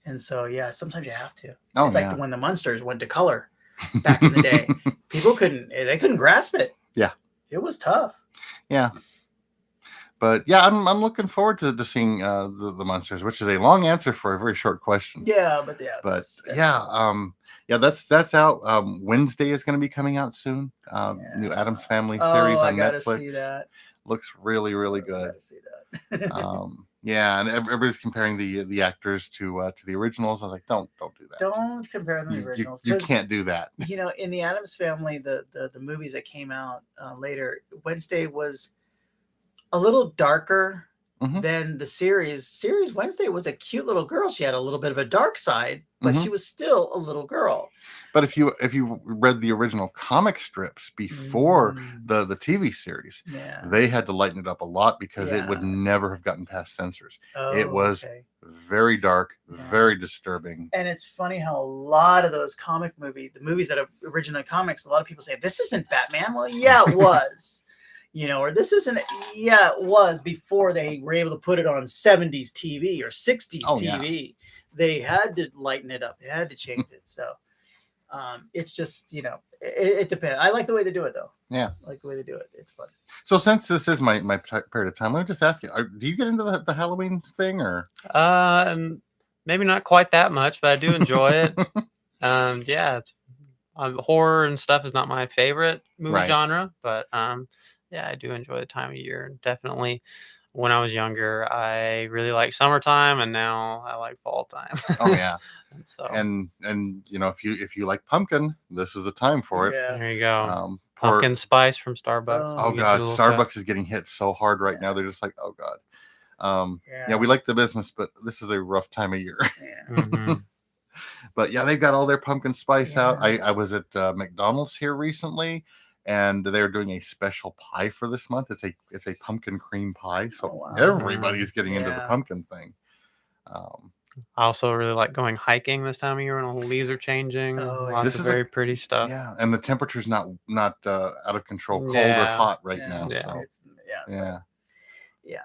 And so, yeah, sometimes you have to. Oh It's yeah. like when the Munsters went to color back in the day. People they couldn't grasp it. Yeah. It was tough. Yeah. But yeah, I'm looking forward to seeing the monsters, which is a long answer for a very short question. Yeah, but yeah. But that's yeah, that's out. Wednesday is going to be coming out soon. New Yeah. Adams Family series I on gotta Netflix. see that. Looks really, really I good. gotta see that. Yeah, and everybody's comparing the actors to the originals. I was like, don't do that. Don't compare them to the You originals. you 'cause, can't do that. in the Adams Family, the movies that came out later, Wednesday was a little darker Mhm. than the series. Series Wednesday was a cute little girl. She had a little bit of a dark side, but Mhm. she was still a little girl. But if you read the original comic strips before Mm, the TV series, yeah. they had to lighten it up a lot because it would Yeah. never have gotten past censors. Oh, it was okay. very dark, Yeah. very disturbing. And it's funny how a lot of those the movies that are originally comics, a lot of people say, this isn't Batman. Well, yeah, it was. Or this isn't, yeah, it was before they were able to put it on 70s TV or 60s Oh, yeah. TV. They had to lighten it up. They had to change it. So it's just, it depends. I like the way they do it, though. Yeah. I like the way they do it. It's fun. So since this is my period of time, let me just ask you: do you get into the Halloween thing, or? Maybe not quite that much, but I do enjoy it. Yeah, it's horror and stuff is not my favorite movie Right. genre, but yeah, I do enjoy the time of year. Definitely, when I was younger, I really liked summertime, and now I like fall time. Oh yeah, And so and if you like pumpkin, this is the time for it. Yeah. there you go. Poor- Pumpkin spice from Starbucks. Oh, Oh You get God, a little cup. Starbucks is getting hit so hard right now. They're just like, oh God. Yeah, we like the business, but this is a rough time of year. Yeah. Mhm. But yeah, they've got all their pumpkin spice out. Yeah. I was at McDonald's here recently, and they're doing a special pie for this month. It's a pumpkin cream pie, so Oh, wow. everybody's getting into the Yeah. pumpkin thing. I also really like going hiking this time of year when all the leaves are changing. Oh, yeah. Lots This of is a- very pretty stuff. Yeah, and the temperature's not out of control, cold or Yeah. hot right Yeah, now. Yeah. So it's- yeah, yeah. yeah.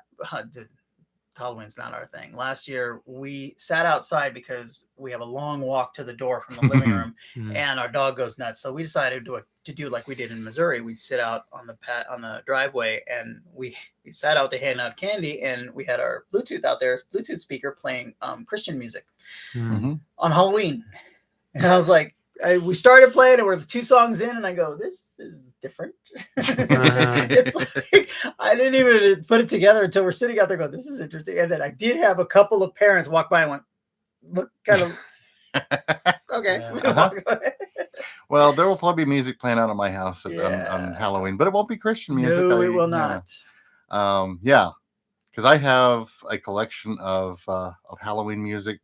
Halloween's not our thing. Last year we sat outside because we have a long walk to the door from the living room, Mm. and our dog goes nuts. So we decided to do like we did in Missouri. We'd sit out on the driveway, and we sat out to hand out candy, and we had our Bluetooth out there, Bluetooth speaker playing Christian music Mm. Mhm. on Halloween. And I was like, we started playing, and we're 2 songs in, and I go, this is different. It's like I didn't even put it together until we're sitting out there going, this is interesting. And then I did have a couple of parents walk by and went, look, kind of, okay. Yeah. Walked away. Well, there will probably be music playing out at my house on Yeah. Halloween, but it won't be Christian music. No, it will yeah. not. Yeah, because I have a collection of Halloween music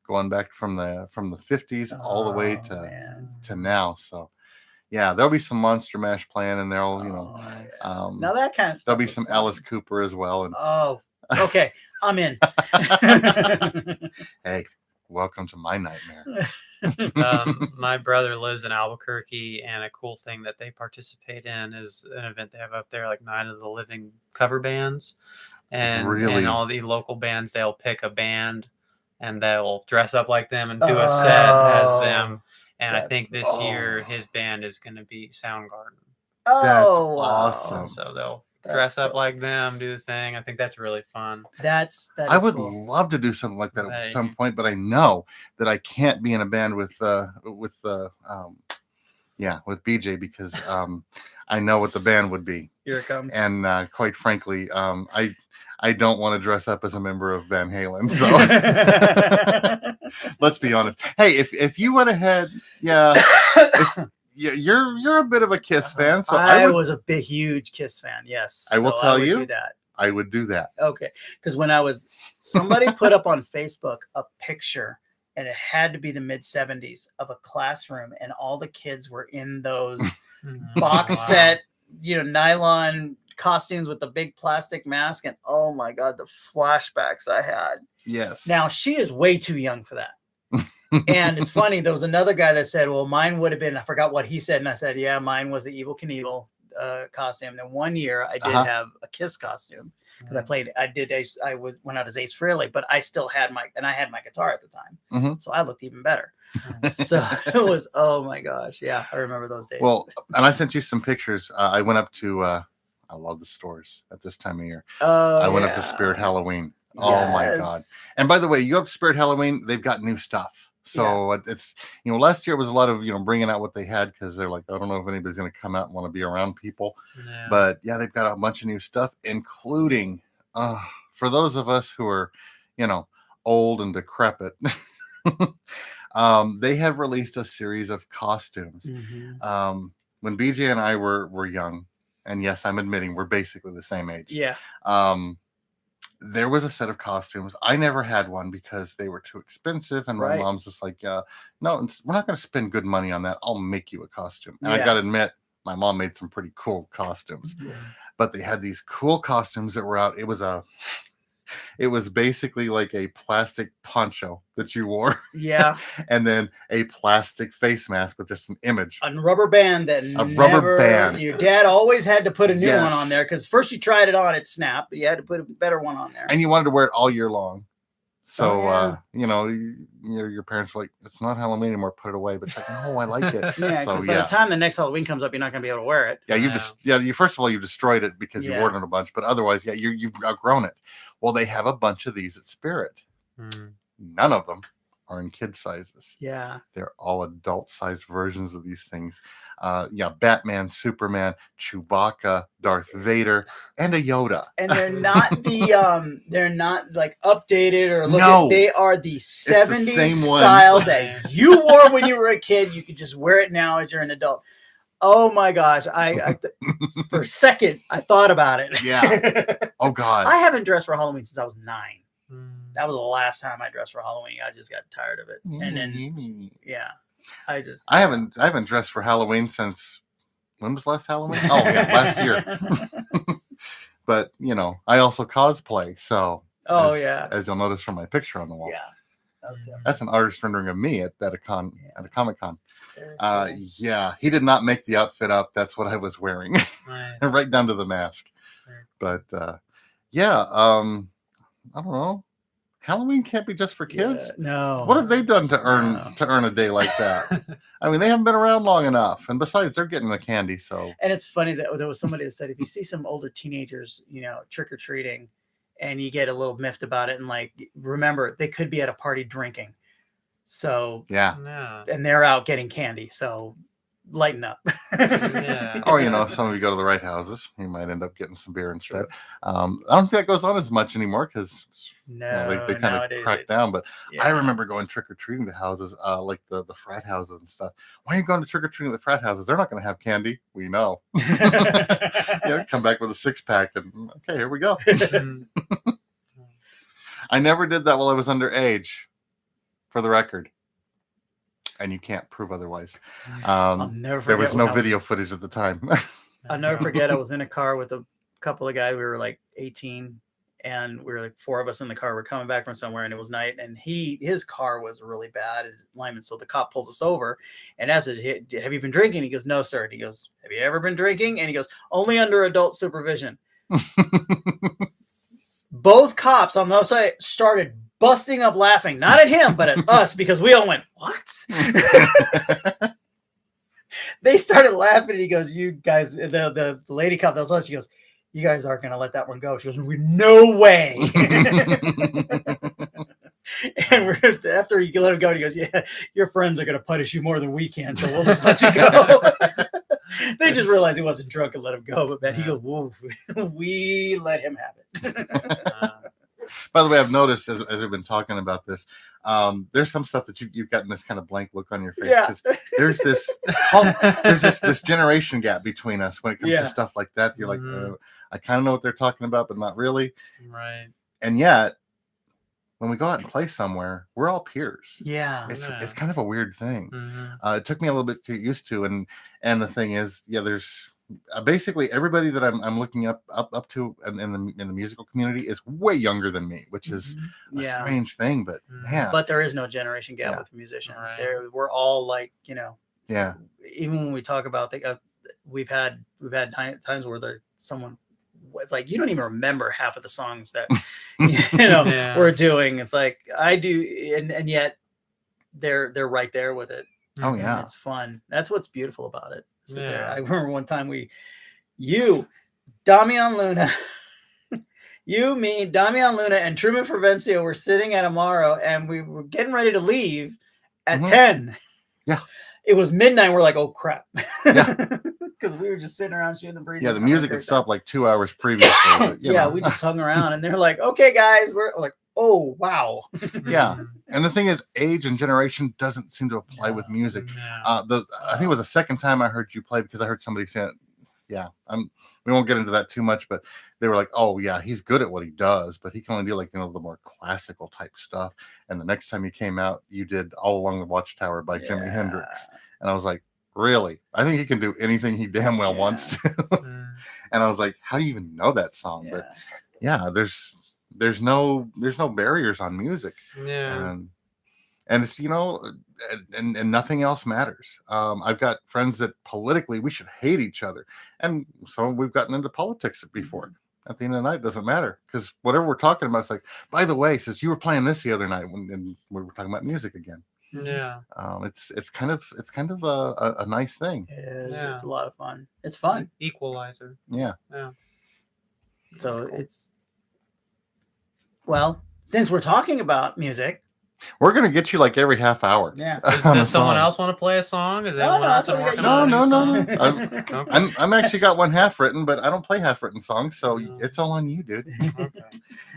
going back from the 50s all the way Oh, man. to now. So yeah, there'll be some Monster Mash playing, and there'll Oh, nice. Now um, that kind of stuff. there'll be is some fun. Alice Cooper as well. And Oh, okay. I'm in. hey, welcome to my nightmare. My brother lives in Albuquerque, and a cool thing that they participate in is an event they have up there, like Night of the Living cover bands, and Really? all the local bands. They'll pick a band, and they'll dress up like them and do a set as Oh, them. And I that's- think this year oh. his band is going to be Soundgarden, Oh, wow. awesome. so they'll That's dress up cool. like them, do the thing. I think that's really fun. That I is would cool. love to do something like that Right. at some point, but I know that I can't be in a band with BJ because I know what the band would be, Here it comes. and quite frankly, I don't want to dress up as a member of Van Halen. So let's be honest. Hey, if you went ahead, you're a bit of a Kiss fan, so I I would was a big, huge Kiss fan. Yes, I will so tell would you. do that. I would do that. Okay, because when somebody put up on Facebook a picture, and it had to be the mid '70s of a classroom, and all the kids were in those box Wow. set, nylon costumes with the big plastic mask, and oh my god, the flashbacks I had. Yes. Now she is way too young for that. And it's funny, there was another guy that said, well, mine would have been, I forgot what he said. And I said, yeah, mine was the Evel Knievel costume. And then one year I did have a Kiss costume because I went out as Ace Frehley, but I still had my guitar at the time. Mhm. So I looked even better. So it was, oh my gosh. Yeah. I remember those days. Well, and I sent you some pictures. I went up to, I love the stores at this time of year. I went up to Spirit Halloween. Oh my God. Yes. And by the way, you go up to Spirit Halloween, they've got new stuff. So it's, last year was a lot of, bringing out what they had because they're like, I don't know if anybody's going to come out and want to be around people. Yeah. But yeah, they've got a bunch of new stuff, including for those of us who are, old and decrepit, they have released a series of costumes. Mhm. When BJ and I were young, and yes, I'm admitting we're basically the same age. Yeah. There was a set of costumes. I never had one because they were too expensive, and my Right. mom's just like, no, we're not going to spend good money on that. I'll make you a costume. And I Yeah. got to admit, my mom made some pretty cool costumes. But they had these cool costumes that were out. It was basically like a plastic poncho that you wore, Yeah. and then a plastic face mask with just an image. A rubber band that rubber band. Your dad always had to put a new one Yes. on there because first you tried it on, it snapped, but you had to put a better one on there. And you wanted to wear it all year long. So, Oh, your parents were like, it's not Halloween anymore. Put it away. But it's like, no, I like it. Yeah, So, because by the time the next Halloween comes up, you're not going to be able to wear it. Yeah, you first of all, you destroyed it because you Yeah. wore it a bunch. But otherwise, you've outgrown it. Well, they have a bunch of these at Spirit. Mm. None of them are in kid sizes. Yeah. They're all adult sized versions of these things. Batman, Superman, Chewbacca, Darth Vader, and a Yoda. And they're not they're not like updated or No. they are the 70s same ones. style that you wore when you were a kid. You could just wear it now as you're an adult. Oh my gosh. I for a second I thought about it. Yeah. Oh God. I haven't dressed for Halloween since I was 9. Mm. That was the last time I dressed for Halloween. I just got tired of it. And then I haven't dressed for Halloween since when was last Halloween? Oh yeah, last year. But I also cosplay, so Oh as, yeah. as you'll notice from my picture on the wall. Yeah. That's an artist rendering of me at a con at a Comic-Con. Very cool. Yeah, he did not make the outfit up. That's what I was wearing, Right. right down to the mask. Very But yeah, I don't know. Halloween can't be just for kids. No. What have they done to No. earn a day like that? I mean, they haven't been around long enough, and besides, they're getting the candy. So And it's funny that there was somebody that said if you see some older teenagers, trick or treating, and you get a little miffed about it, and like remember they could be at a party drinking, so yeah. Yeah. and they're out getting candy, so lighten up. Yeah. Or if some of you go to the right houses, you might end up getting some beer instead. True. I don't think that goes on as much anymore because No, they kind of nowadays crack it- down. But yeah. I remember going trick or treating to houses, like the frat houses and stuff. Why are you going to trick or treating at the frat houses? They're not going to have candy. We know. Come back with a 6-pack and okay, here we go. Mm. I never did that while I was underage, for the record. And you can't prove otherwise. I'll never forget There was no when I video footage at the time. I'll never forget. I was in a car with a couple of guys. We were like 18, and we were like 4 of us in the car. We're coming back from somewhere, and it was night. And his car was really bad, his alignment. So the cop pulls us over and asks, "Have you been drinking?" He goes, "No, sir." And he goes, "Have you ever been drinking?" And he goes, "Only under adult supervision." Both cops on the other side started busting up laughing, not at him, but at us, because we all went, "What?" They started laughing, and he goes, "You guys," the lady cop that was us, she goes, "You guys aren't going to let that one go." She goes, "No way." And after you let him go, he goes, "Yeah, your friends are going to punish you more than we can, so we'll just let you go." They just realized he wasn't drunk and let him go. But man, he goes, "Woof, we let him have it." By the way, I've noticed as we've been talking about this, there's some stuff that you've gotten this kind of blank look on your face. Yeah. 'Cause there's this this generation gap between us when it comes Yeah. to stuff like that. You're Mhm. like, I kind of know what they're talking about, but not really. Right. And yet, when we go out and play somewhere, we're all peers. Yeah. It's kind of a weird thing. Mhm. It took me a little bit to get used to, and the thing is, there's basically everybody that I'm looking up to in the musical community is way younger than me, which is Mhm. a Yeah. strange thing, but Mhm. man, But there is no generation gap Yeah. with musicians. Right. We're all like, yeah, even when we talk about we've had times where someone it's like you don't even remember half of the songs that Yeah. we're doing. It's like I do, and yet they're right there with it. Oh, And yeah. it's fun. That's what's beautiful about it. Sit there. Yeah. I remember one time Damian Luna, you, me, Damian Luna, and Truman Provencio were sitting at Amaro, and we were getting ready to leave at Mhm. 10. Yeah. It was midnight. We're like, oh crap. Yeah. Because we were just sitting around shooting the breeze. the music had stopped like 2 hours previously. But, Yeah, we just hung around, and they're like, okay, guys, we're like, oh wow. Yeah. Mhm. And the thing is, age and generation doesn't seem to apply with music. Yeah. I think it was the second time I heard you play because I heard somebody say it. Yeah, we won't get into that too much, but they were like, "Oh yeah, he's good at what he does, but he can only do like the more classical type stuff." And the next time you came out, you did "All Along the Watchtower" by Jimi Hendrix, and I was like, "Really? I think he can do anything he damn well wants to." Mm. And I was like, "How do you even know that song?" But yeah, there's no barriers on music. Yeah. And it's and nothing else matters. I've got friends that politically we should hate each other, and so we've gotten into politics before. At the end of the night, it doesn't matter because whatever we're talking about, it's like, by the way, since you were playing this the other night and we were talking about music again. Yeah. It's kind of a nice thing. It is. Yeah. It's a lot of fun. It's fun. Equalizer. Yeah. So Cool. since we're talking about music, We're gonna get you like every half hour. yeah. on a Does someone song. else want to play a song? Is No, anyone no, else that's what working we on got. a new No. song? Okay. I'm actually got one half written, but I don't play half written songs, so No. it's all on you, dude. Okay.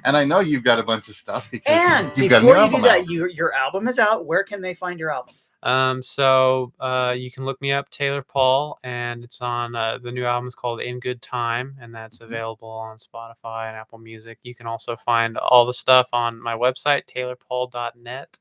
And I know you've got a bunch of stuff because And you've got a new before you do album that, out. your album is out. Where can they find your album? So you can look me up, Taylor Paul, and it's on the new album is called In Good Time, and that's available on Spotify and Apple Music. You can also find all the stuff on my website, taylorpaul.net.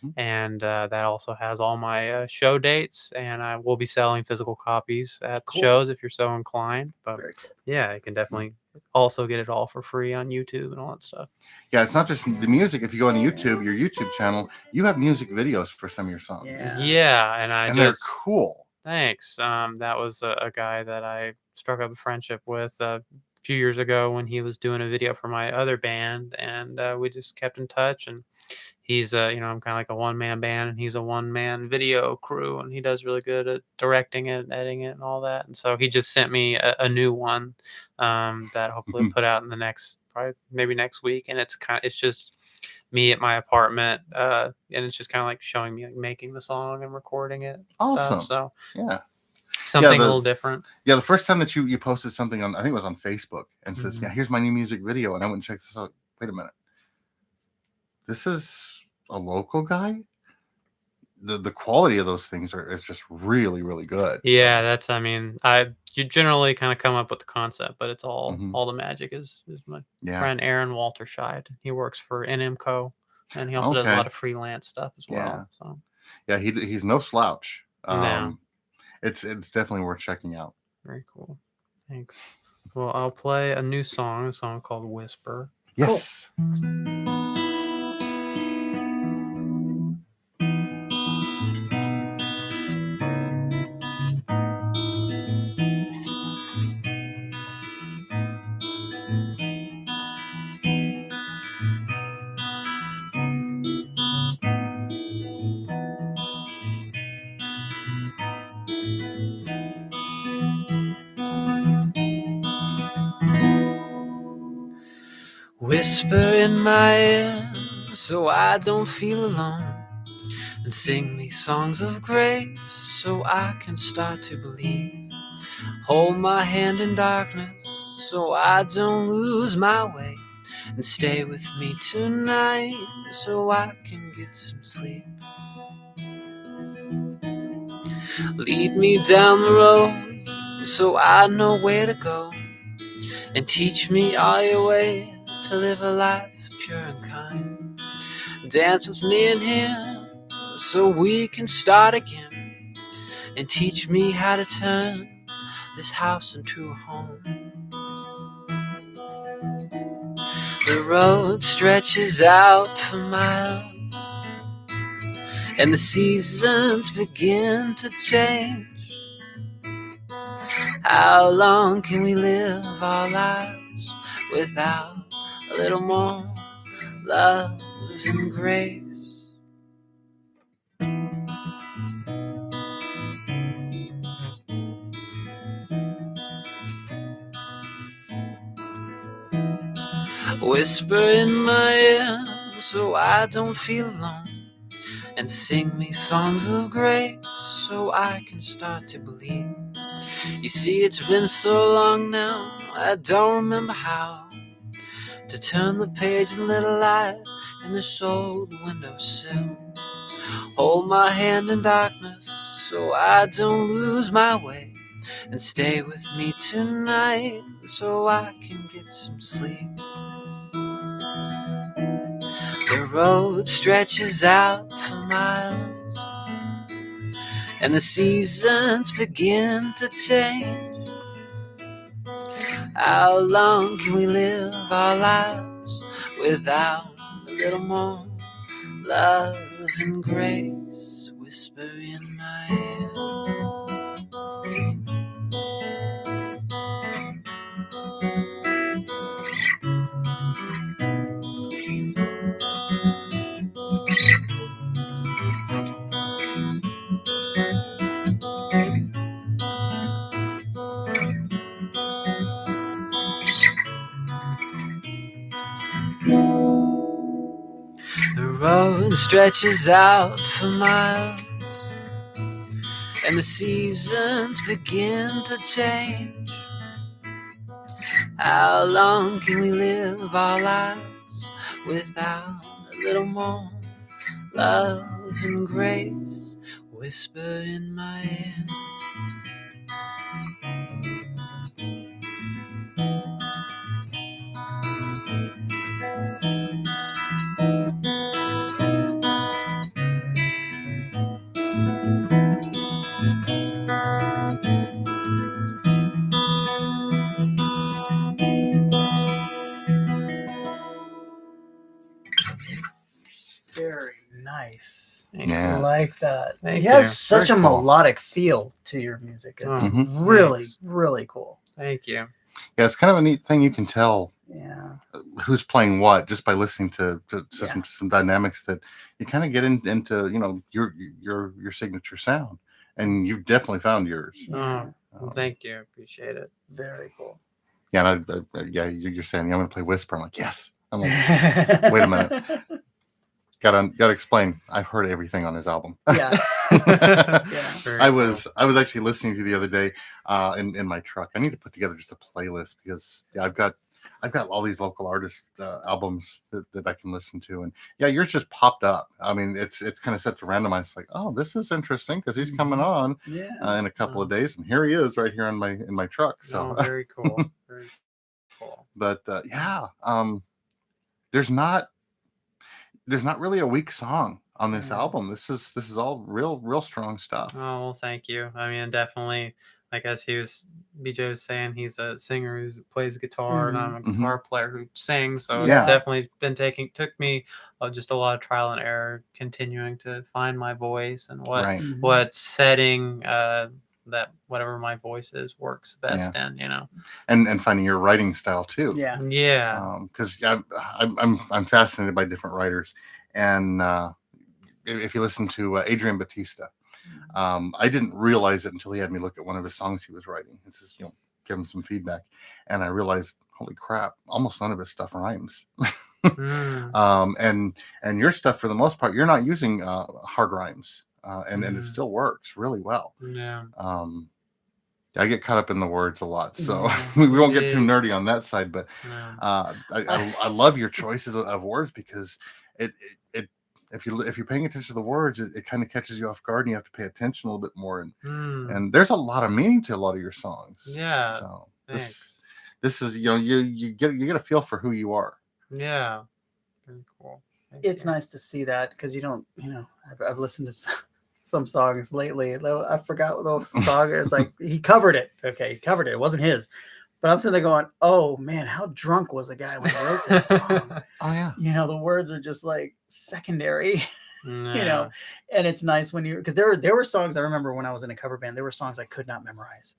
Mhm. And that also has all my show dates, and I will be selling physical copies at Cool. shows if you're so inclined. But Very cool. yeah, you can definitely also get it all for free on YouTube and all that stuff. Yeah, it's not just the music. If you go on YouTube, your YouTube channel, you have music videos for some of your songs. Yeah. And they're cool. Thanks. That was a guy that I struck up a friendship with a few years ago when he was doing a video for my other band, and we just kept in touch. And he's I'm kind of like a one-man band, and he's a one-man video crew, and he does really good at directing it, editing it, and all that. And so he just sent me a new one that hopefully I'll put out in the maybe next week. And it's just me at my apartment, and it's just kind of like showing me like making the song and recording it. Awesome. So yeah, something a little different. Yeah, the first time that you posted something on, I think it was on Facebook, and says, Mm-hmm. "Yeah, here's my new music video," and I went and checked this out. Wait a minute, this is a local guy. The quality of those things is just really, really good. Yeah, you generally kind of come up with the concept, but it's all the magic is my friend Aaron Walter Scheid. He works for NMCO, and he also does a lot of freelance stuff as well. Yeah. So yeah, he's no slouch. No. It's definitely worth checking out. Very cool. Thanks. Well, I'll play a new song, a song called Whisper. Yes. Whisper in my ear so I don't feel alone, and sing me songs of grace so I can start to believe. Hold my hand in darkness so I don't lose my way, and stay with me tonight so I can get some sleep. Lead me down the road so I know where to go, and teach me all your ways to live a life pure and kind. Dance with me in here so we can start again, and teach me how to turn this house into a home. The road stretches out for miles, and the seasons begin to change. How long can we live our lives without a little more love and grace? Whisper in my ear so I don't feel alone, and sing me songs of grace so I can start to believe. You see, it's been so long now, I don't remember how to turn the page and let a light in this old windowsill. Hold my hand in darkness so I don't lose my way, and stay with me tonight so I can get some sleep. The road stretches out for miles, and the seasons begin to change. How long can we live our lives without a little more love and grace? Whisper in my ear. The road stretches out for miles, and the seasons begin to change. How long can we live our lives without a little more love and grace? Whisper in my ear. Very nice. Thanks. Yeah. I like that. Thank You have you. such Very a cool. melodic feel to your music. It's Oh, really, thanks. really cool. Thank you. Yeah, it's kind of a neat thing. You can tell Yeah. who's playing what just by listening to Yeah. some dynamics that you kind of get into, you know, your signature sound, and you've definitely found yours. Yeah. Well, thank you. Appreciate it. Very cool. Yeah, and yeah, you're saying, yeah, I'm going to play Whisper. I'm like, yes. I'm like, wait a minute. Gotta explain. I've heard everything on his album. Yeah. Yeah. Very I cool. was actually listening to the other day in my truck. I need to put together just a playlist because yeah, I've got all these local artist albums that I can listen to, and yeah, yours just popped up. I mean, it's kind of set to randomize. It's like, oh, this is interesting because he's coming on Yeah. in a couple of days, and here he is right here in my truck. So Oh, very cool. Very cool. but yeah, there's not really a weak song on this Yeah. album. This is all real strong stuff. Oh, well, thank you. I mean, definitely, like as BJ was saying, he's a singer who plays guitar, and I'm a guitar player who sings. So Yeah. it's definitely took me just a lot of trial and error, continuing to find my voice and Right. what setting that whatever my voice is works best in, you know. And finding your writing style too. Yeah. Yeah. Because I'm fascinated by different writers, and if you listen to Adrian Batista, I didn't realize it until he had me look at one of his songs he was writing. It's just, you know, give him some feedback, and I realized, holy crap, almost none of his stuff rhymes. And your stuff, for the most part, you're not using hard rhymes, and it still works really well. Yeah. I get caught up in the words a lot, so Yeah. we won't get too nerdy on that side. But No. I love your choices of words, because it if you're paying attention to the words, it kind of catches you off guard, and you have to pay attention a little bit more. And there's a lot of meaning to a lot of your songs. Yeah. So Thanks. this is, you know, you get a feel for who you are. Yeah. Very cool. Thank It's you. nice to see that, because you don't, you know, I've listened to some songs lately. I forgot what the song is. Like, he covered it. Okay, he covered it. It wasn't his. But I'm sitting there going, oh man, how drunk was the guy when he wrote this song? Oh yeah. You know, the words are just like secondary, you know, Yeah. and it's nice when because there were songs I remember when I was in a cover band, there were songs I could not memorize.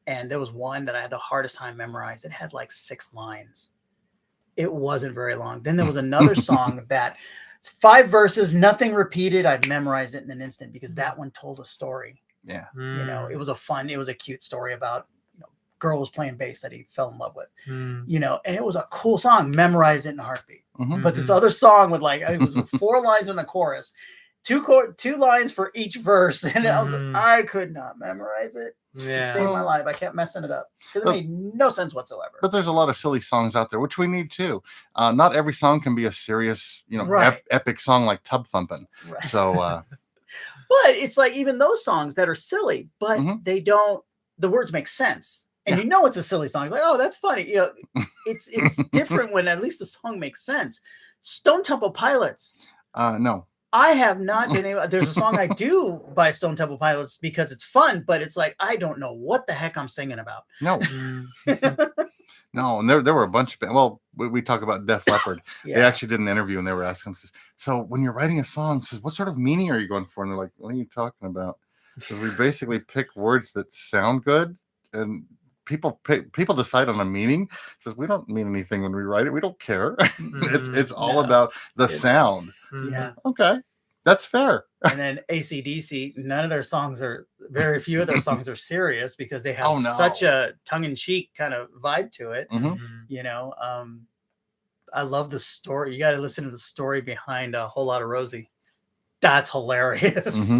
And there was one that I had the hardest time memorize. It had like 6 lines. It wasn't very long. Then there was another song that 5 verses, nothing repeated. I'd memorize it in an instant, because that one told a story. Yeah. You know, it was a cute story about, you know, girl was playing bass that he fell in love with, you know, and it was a cool song. Memorize it in a heartbeat. Mhm. But this other song with, like, I think it was 4 lines in the chorus, 2 lines for each verse, and I was like, I could not memorize it to Yeah. save my life. I kept messing it up because it made no sense whatsoever. But there's a lot of silly songs out there, which we need too. Not every song can be a serious, you know, Right. epic song like Tub Thumping. Right. So But it's like, even those songs that are silly, but they don't, the words make sense. And you know it's a silly song. It's like, oh, that's funny. You know, it's different when at least the song makes sense. Stone Temple Pilots. no. I have not been able. There's a song I do by Stone Temple Pilots because it's fun, but it's like, I don't know what the heck I'm singing about. No. No, and there were a bunch of, well, we talk about Def Leppard. They Yeah. actually did an interview, and they were asking him, says, so when you're writing a song, says, what sort of meaning are you going for? And they're like, what are you talking about? Because we basically pick words that sound good, and people decide on a meaning. Says, we don't mean anything when we write it. We don't care. It's all about the sound. Yeah. Okay, that's fair. And then AC/DC, none of their songs are, very few of their songs are serious, because they have Oh, no. such a tongue-in-cheek kind of vibe to it. Mhm. You know, I love the story. You got to listen to the story behind A Whole Lot of Rosie. That's hilarious.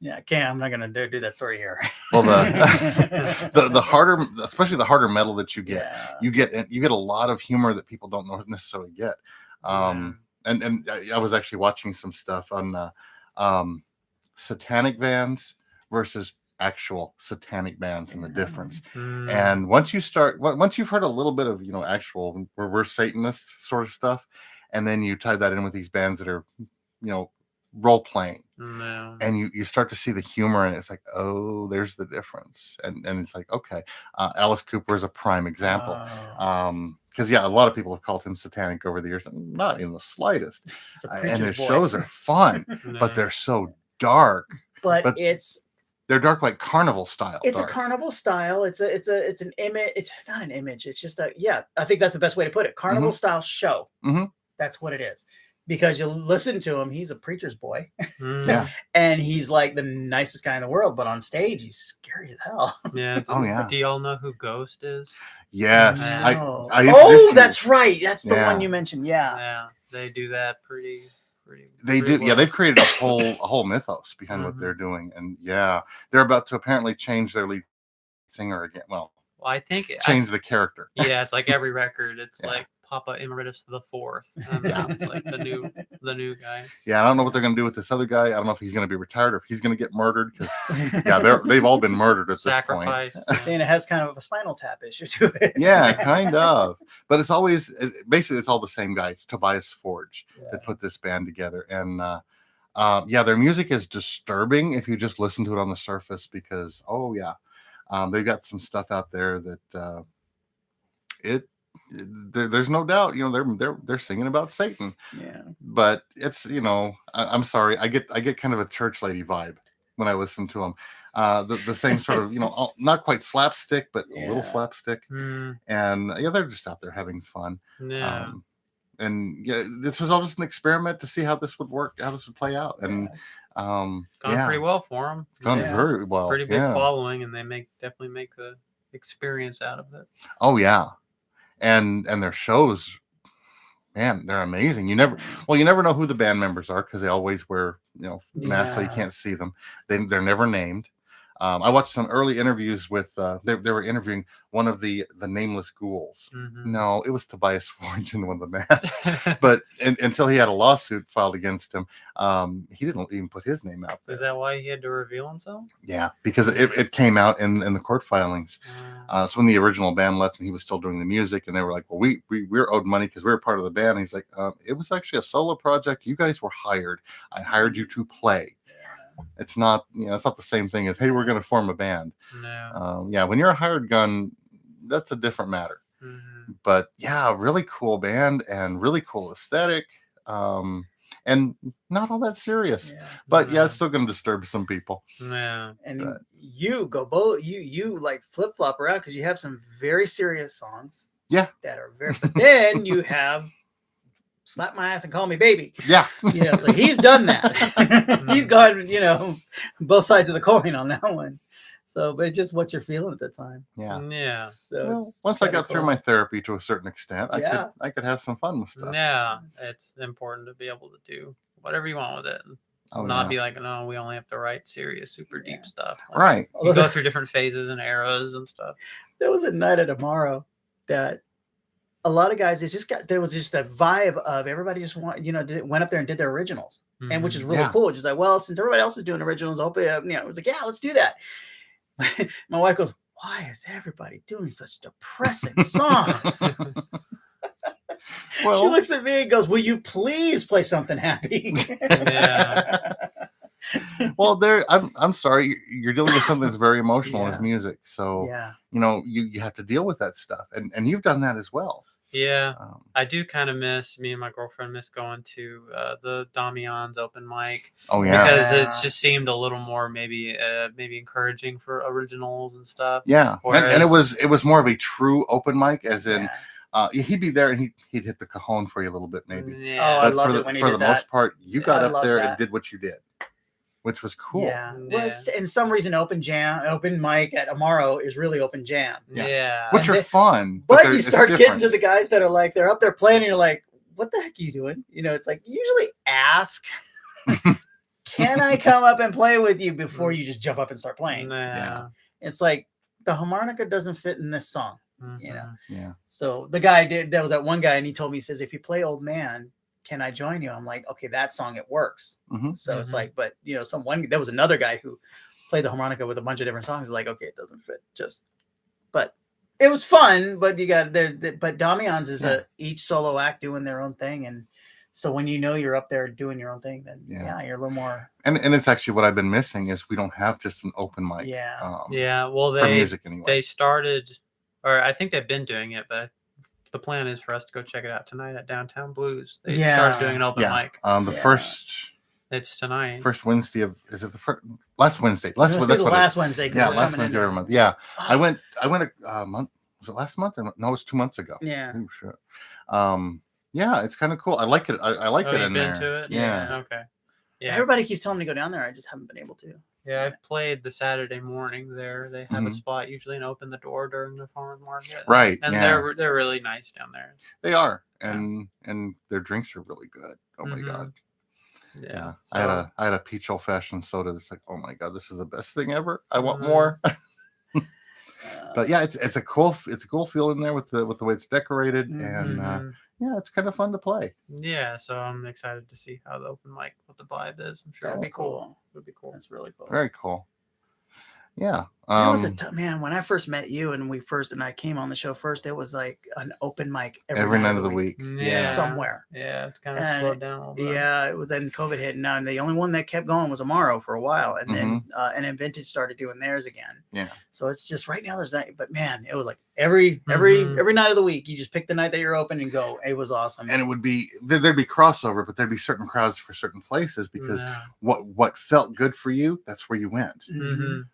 Yeah, I'm not gonna do that story here. Well, the harder, especially the harder metal that you get, Yeah. you get a lot of humor that people don't necessarily get. And I was actually watching some stuff on satanic bands versus actual satanic bands and the difference. And once you've heard a little bit of, you know, actual, where we're Satanists sort of stuff, and then you tie that in with these bands that are, you know, role playing, and you start to see the humor, and it's like, oh, there's the difference. And it's like, okay, Alice Cooper is a prime example. because yeah, a lot of people have called him satanic over the years, and not in the slightest. He's a And preacher's his boy. shows are fun, but they're so dark. but but they're dark like carnival style. it's dark. a carnival style. It's an image. It's not an image. It's just I think that's the best way to put it. Carnival style show. Mhm. That's what it is. Because you listen to him, he's a preacher's boy. Yeah. And he's like the nicest guy in the world, but on stage he's scary as hell. Yeah. Oh, yeah. Do y'all know who Ghost is? Yes. No. I introduced you. That's right. That's the Yeah. one you mentioned. Yeah. Yeah. They do that pretty. They pretty do. Yeah, well. they've created a whole mythos behind what Mhm. they're doing, and yeah, they're about to apparently change their lead singer again. Well, Well, I think change the character. yeah, it's like every record. It's Yeah. like Papa Emeritus the Fourth. And Yeah. it's like the new guy. Yeah, I don't know what they're going to do with this other guy. I don't know if he's going to be retired or if he's going to get murdered because yeah, they've all been murdered at this point. Sacrifice. Saying it has kind of a Spinal Tap issue to it. Yeah, kind of. But it's always basically it's all the same guys, Tobias Forge, Yeah. that put this band together. And yeah, their music is disturbing if you just listen to it on the surface because they've got some stuff out there that there's no doubt, they're singing about Satan. Yeah. But it's I'm sorry, I get kind of a church lady vibe when I listen to them. The same sort of not quite slapstick, but a little Yeah. slapstick. Mm, And yeah, they're just out there having fun. yeah. And yeah, this was all just an experiment to see how this would work, how this would play out. And Gone yeah, pretty well for them. it's gone Yeah. very well. Pretty big yeah. following, and they definitely make the experience out of it. Oh yeah, and their shows, man, they're amazing. You never know who the band members are because they always wear masks so you Yeah. can't see them. They're never named. I watched some early interviews with they were interviewing one of the nameless ghouls. Mhm. No, it was Tobias Forge in one of the masks. But until he had a lawsuit filed against him, he didn't even put his name out there. Is that why he had to reveal himself? Yeah, because it came out in the court filings. So when the original band left and he was still doing the music, and they were like, "Well, we're owed money because we were part of the band." And he's like, "It was actually a solo project. You guys were hired. I hired you to play. It's not it's not the same thing as hey, we're going to form a band." No. Yeah, when you're a hired gun, that's a different matter. Mhm. But yeah, really cool band and really cool aesthetic. And not all that serious. Yeah. But yeah, it's still going to disturb some people. Yeah. And But- you go both you like flip flop around because you have some very serious songs. Yeah. That are very but then you have Slap My Ass and Call Me Baby. Yeah. So he's done that. He's gone, both sides of the coin on that one. So, but it's just what you're feeling at the time. Yeah. Yeah. So Well, it's once I kinda got through cool. my therapy to a certain extent, Yeah. I could have some fun with stuff. Yeah. It's important to be able to do whatever you want with it. Oh, Not yeah. be like, no, we only have to write serious, super Yeah. deep stuff. Like, Right. You go through different phases and eras and stuff. There was a night at Amaro that a lot of guys, there was just a vibe of everybody just went up there and did their originals, and which is really Yeah. cool. Just like, well, since everybody else is doing originals, I hope it was like, yeah, let's do that. My wife goes, why is everybody doing such depressing songs? She Well, looks at me and goes, will you please play something happy? Yeah. well, I'm sorry, you're dealing with something that's very emotional as Yeah. music. So Yeah. you have to deal with that stuff, and you've done that as well. Yeah. Um, I do kind of me and my girlfriend miss going to the Damian's open mic oh yeah, because it Yeah. just seemed a little more maybe encouraging for originals and stuff. yeah, and it Whereas- was more of a true open mic, as in Yeah. he'd be there and he'd hit the cajon for you a little bit maybe. Yeah. I But loved for it when he the did most that. part, you got I up love there that. and did what you did, which was cool. Yeah. Yeah. Well, in some reason, open mic at Amaro is really open jam. Yeah. Yeah. Which And are fun, But there- you it's start getting to different. the guys that are like, they're up there playing, and you're like, what the heck are you doing? It's like, you usually ask, can I come up and play with you before you just jump up and start playing? Yeah. It's like, the harmonica doesn't fit in this song. Mhm. Yeah. So the guy there was that one guy, and he told me, he says, if you play Old Man, can I join you? I'm like, okay, that song, it works. Mhm. So it's Mhm. like, but there was another guy who played the harmonica with a bunch of different songs. Like, okay, it doesn't fit. But it was fun. But you got there. But Damian's is each solo act doing their own thing, and so when you're up there doing your own thing, then Yeah. you're a little more. And it's actually what I've been missing is we don't have just an open mic. Yeah. Yeah. Well, for music anyway. they started, or I think they've been doing it, but the plan is for us to go check it out tonight at Downtown Blues. They Yeah. started doing an open Yeah. mic. The Yeah. It's tonight. first Wednesday of, is it the first, last Wednesday? Last, It must be that's the what it is. last Wednesday. 'cause Yeah, we're last coming Wednesday in every there. month. Yeah. I Oh, went a month. Was it last month or no? It was 2 months ago. Yeah. Ooh, shit. Yeah, it's kind of cool. I like it. I like Oh, it you've in been there. to it? Yeah. Okay. Yeah. Everybody keeps telling me to go down there. I just haven't been able to. Yeah, I've played the Saturday morning there. They have a Mhm. spot usually and open the door during the farmers market. Right. And yeah. they're really nice down there. They are, Yeah. and their drinks are really good. Oh my Mhm. god. Yeah. Yeah. So, I had a peach old fashioned soda that's like, oh my god, this is the best thing ever. I want Mhm. more. Uh, But yeah, it's a cool feel in there with the way it's decorated, and mhm. yeah, it's kind of fun to play. Yeah, so I'm excited to see how the open mic, what the vibe is. I'm sure it'll That's be cool. cool. It'll be cool. That's really cool. Very cool. Yeah. That was man. When I first met you and I came on the show first, it was like an open mic every night of the week. Yeah. somewhere. Yeah, it's kind of And slowed down a little bit. Yeah, it was then COVID hit, and the only one that kept going was Amaro for a while, and then Vintage started doing theirs again. Yeah. So it's just right now there's that, but man, it was like every night of the week, you just pick the night that you're open and go. It was awesome. And it would be there'd be crossover, but there'd be certain crowds for certain places because Yeah. what felt good for you, that's where you went. Mhm.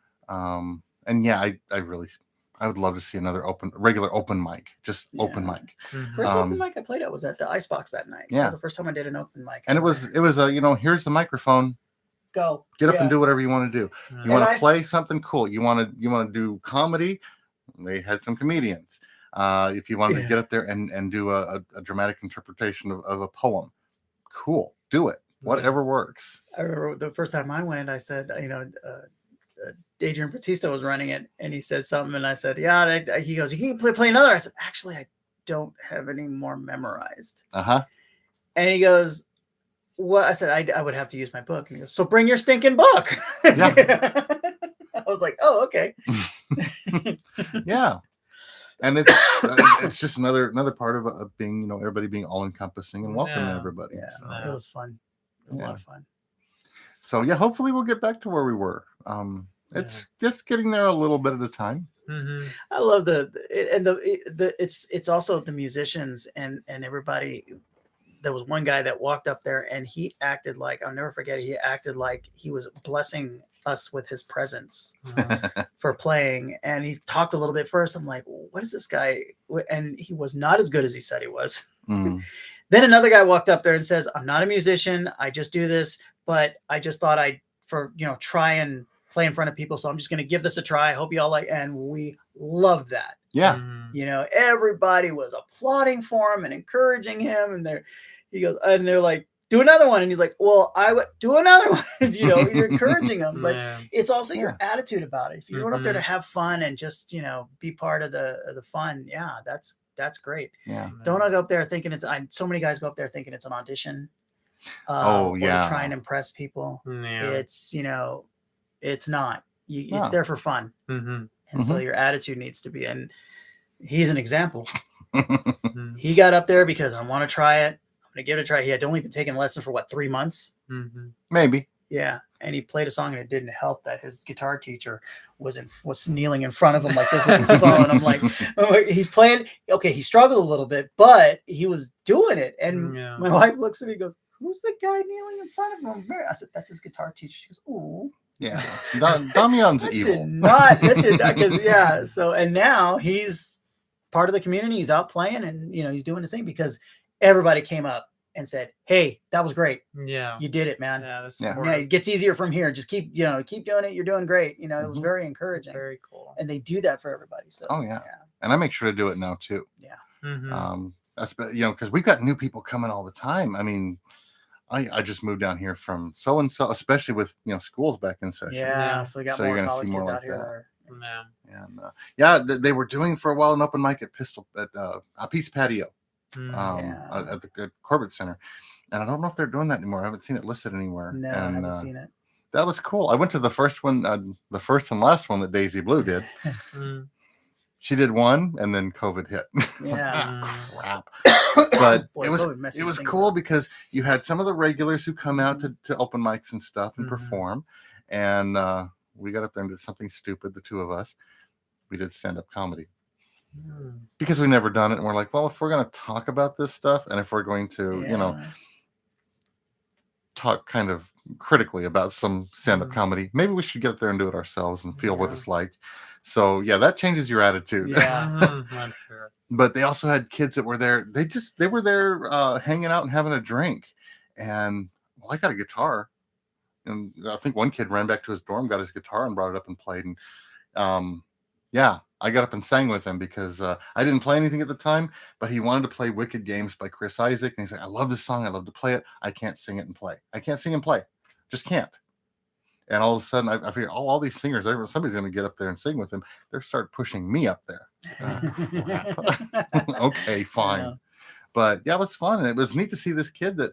And yeah, I would love to see another regular open mic, just open Yeah. mic. Mhm. First open Um, mic I played at was at the Icebox that night. Yeah. That was the first time I did an open mic. And it was a here's the microphone, go get up Yeah. and do whatever you want to do. You Yeah. want to I- play something cool. You want to do comedy. They had some comedians. If you wanted to Yeah. get up there and do a dramatic interpretation of a poem, cool, do it. Whatever works. I remember the first time I went, I said, Adrian Batista was running it, and he said something, and I said, yeah. He goes, you can play another. I said, actually, I don't have any more memorized. And he goes, what? I said, I would have to use my book. And he goes, so bring your stinking book. Yeah. I was like, oh, okay. Yeah. And it's just another part of being, everybody being all encompassing and welcoming Yeah. everybody. Yeah, So. it was fun. It was a lot of fun. So yeah, hopefully we'll get back to where we were. It's just getting there a little bit at a time. Mhm. I love it's also the musicians and everybody. There was one guy that walked up there and he acted like, I'll never forget it. He acted like he was blessing us with his presence for playing. And he talked a little bit first. I'm like, what is this guy? And he was not as good as he said he was. Mm. Then another guy walked up there and says, I'm not a musician. I just do this, but I just thought try and play in front of people. So I'm just going to give this a try. I hope you all like, and we loved that. Yeah. Mhm. Everybody was applauding for him and encouraging him. And they're like, do another one. And he's like, well, I would do another one. You're encouraging them, but Yeah. it's also your attitude about it. If you're going up there to Mhm. have fun and just, be part of the fun. Yeah, that's great. Yeah. Don't go up there thinking so many guys go up there thinking it's an audition. Oh, yeah. Or try and impress people. Yeah. It's, it's not. It's No. there for fun. Mhm. And so your attitude needs to be, and he's an example. Mhm. He got up there because I want to try it. I'm going to give it a try. He had only been taking lessons for 3 months. Mhm. Maybe. Yeah. And he played a song and it didn't help that his guitar teacher was kneeling in front of him like this with his phone. I'm like, oh, he's playing. Okay. He struggled a little bit, but he was doing it. And Yeah. my wife looks at me and goes, who's the guy kneeling in front of him? I said, that's his guitar teacher. She goes, oh. Yeah. Damian's That evil. did not. That did not. Because yeah. So and now he's part of the community. He's out playing, and he's doing his thing because everybody came up and said, "Hey, that was great. Yeah. You did it, man. Yeah. That's Yeah. Yeah, it gets easier from here. Just keep doing it. You're doing great. It was Mhm. very encouraging, very cool. and they do that for everybody. So Oh, yeah. And I make sure to do it now too. Mhm. That's because we've got new people coming all the time. I mean, I just moved down here from so and so, especially with schools back in session. yeah. Yeah. So we got So you're more gonna college see more kids like out here. that. That Yeah. And they were doing for a while an open mic at a Peace Patio Mhm. Yeah. at Corbett Center, and I don't know if they're doing that anymore. I haven't seen it listed anywhere. no, I and, haven't seen it. That was cool. I went to the first one, the first and last one that Daisy Blue did. Mhm. She did one, and then COVID hit. Yeah. Crap. But Boy, it was COVID messed things cool up. because you had some of the regulars who come out to open mics and stuff and Mhm. perform, and we got up there and did something stupid. The two of us, we did stand up comedy. because we never done it, and we're like, well, if we're going to talk about this stuff, and if we're going to, talk kind of critically about some stand-up comedy, maybe we should get up there and do it ourselves and feel what it's like. So yeah, that changes your attitude. Yeah. I'm sure. But they also had kids that were there. They were there hanging out and having a drink. And well, I got a guitar, and I think one kid ran back to his dorm, got his guitar, and brought it up and played. And yeah, I got up and sang with him because I didn't play anything at the time, but he wanted to play Wicked Games by Chris Isaac. And he's like, I love this song. I love to play it. I can't sing it and play. I can't sing and play. Just can't. And all of a sudden, I figured, all these singers, somebody's going to get up there and sing with him. They start pushing me up there. Okay, fine. Yeah. But yeah, it was fun. And it was neat to see this kid that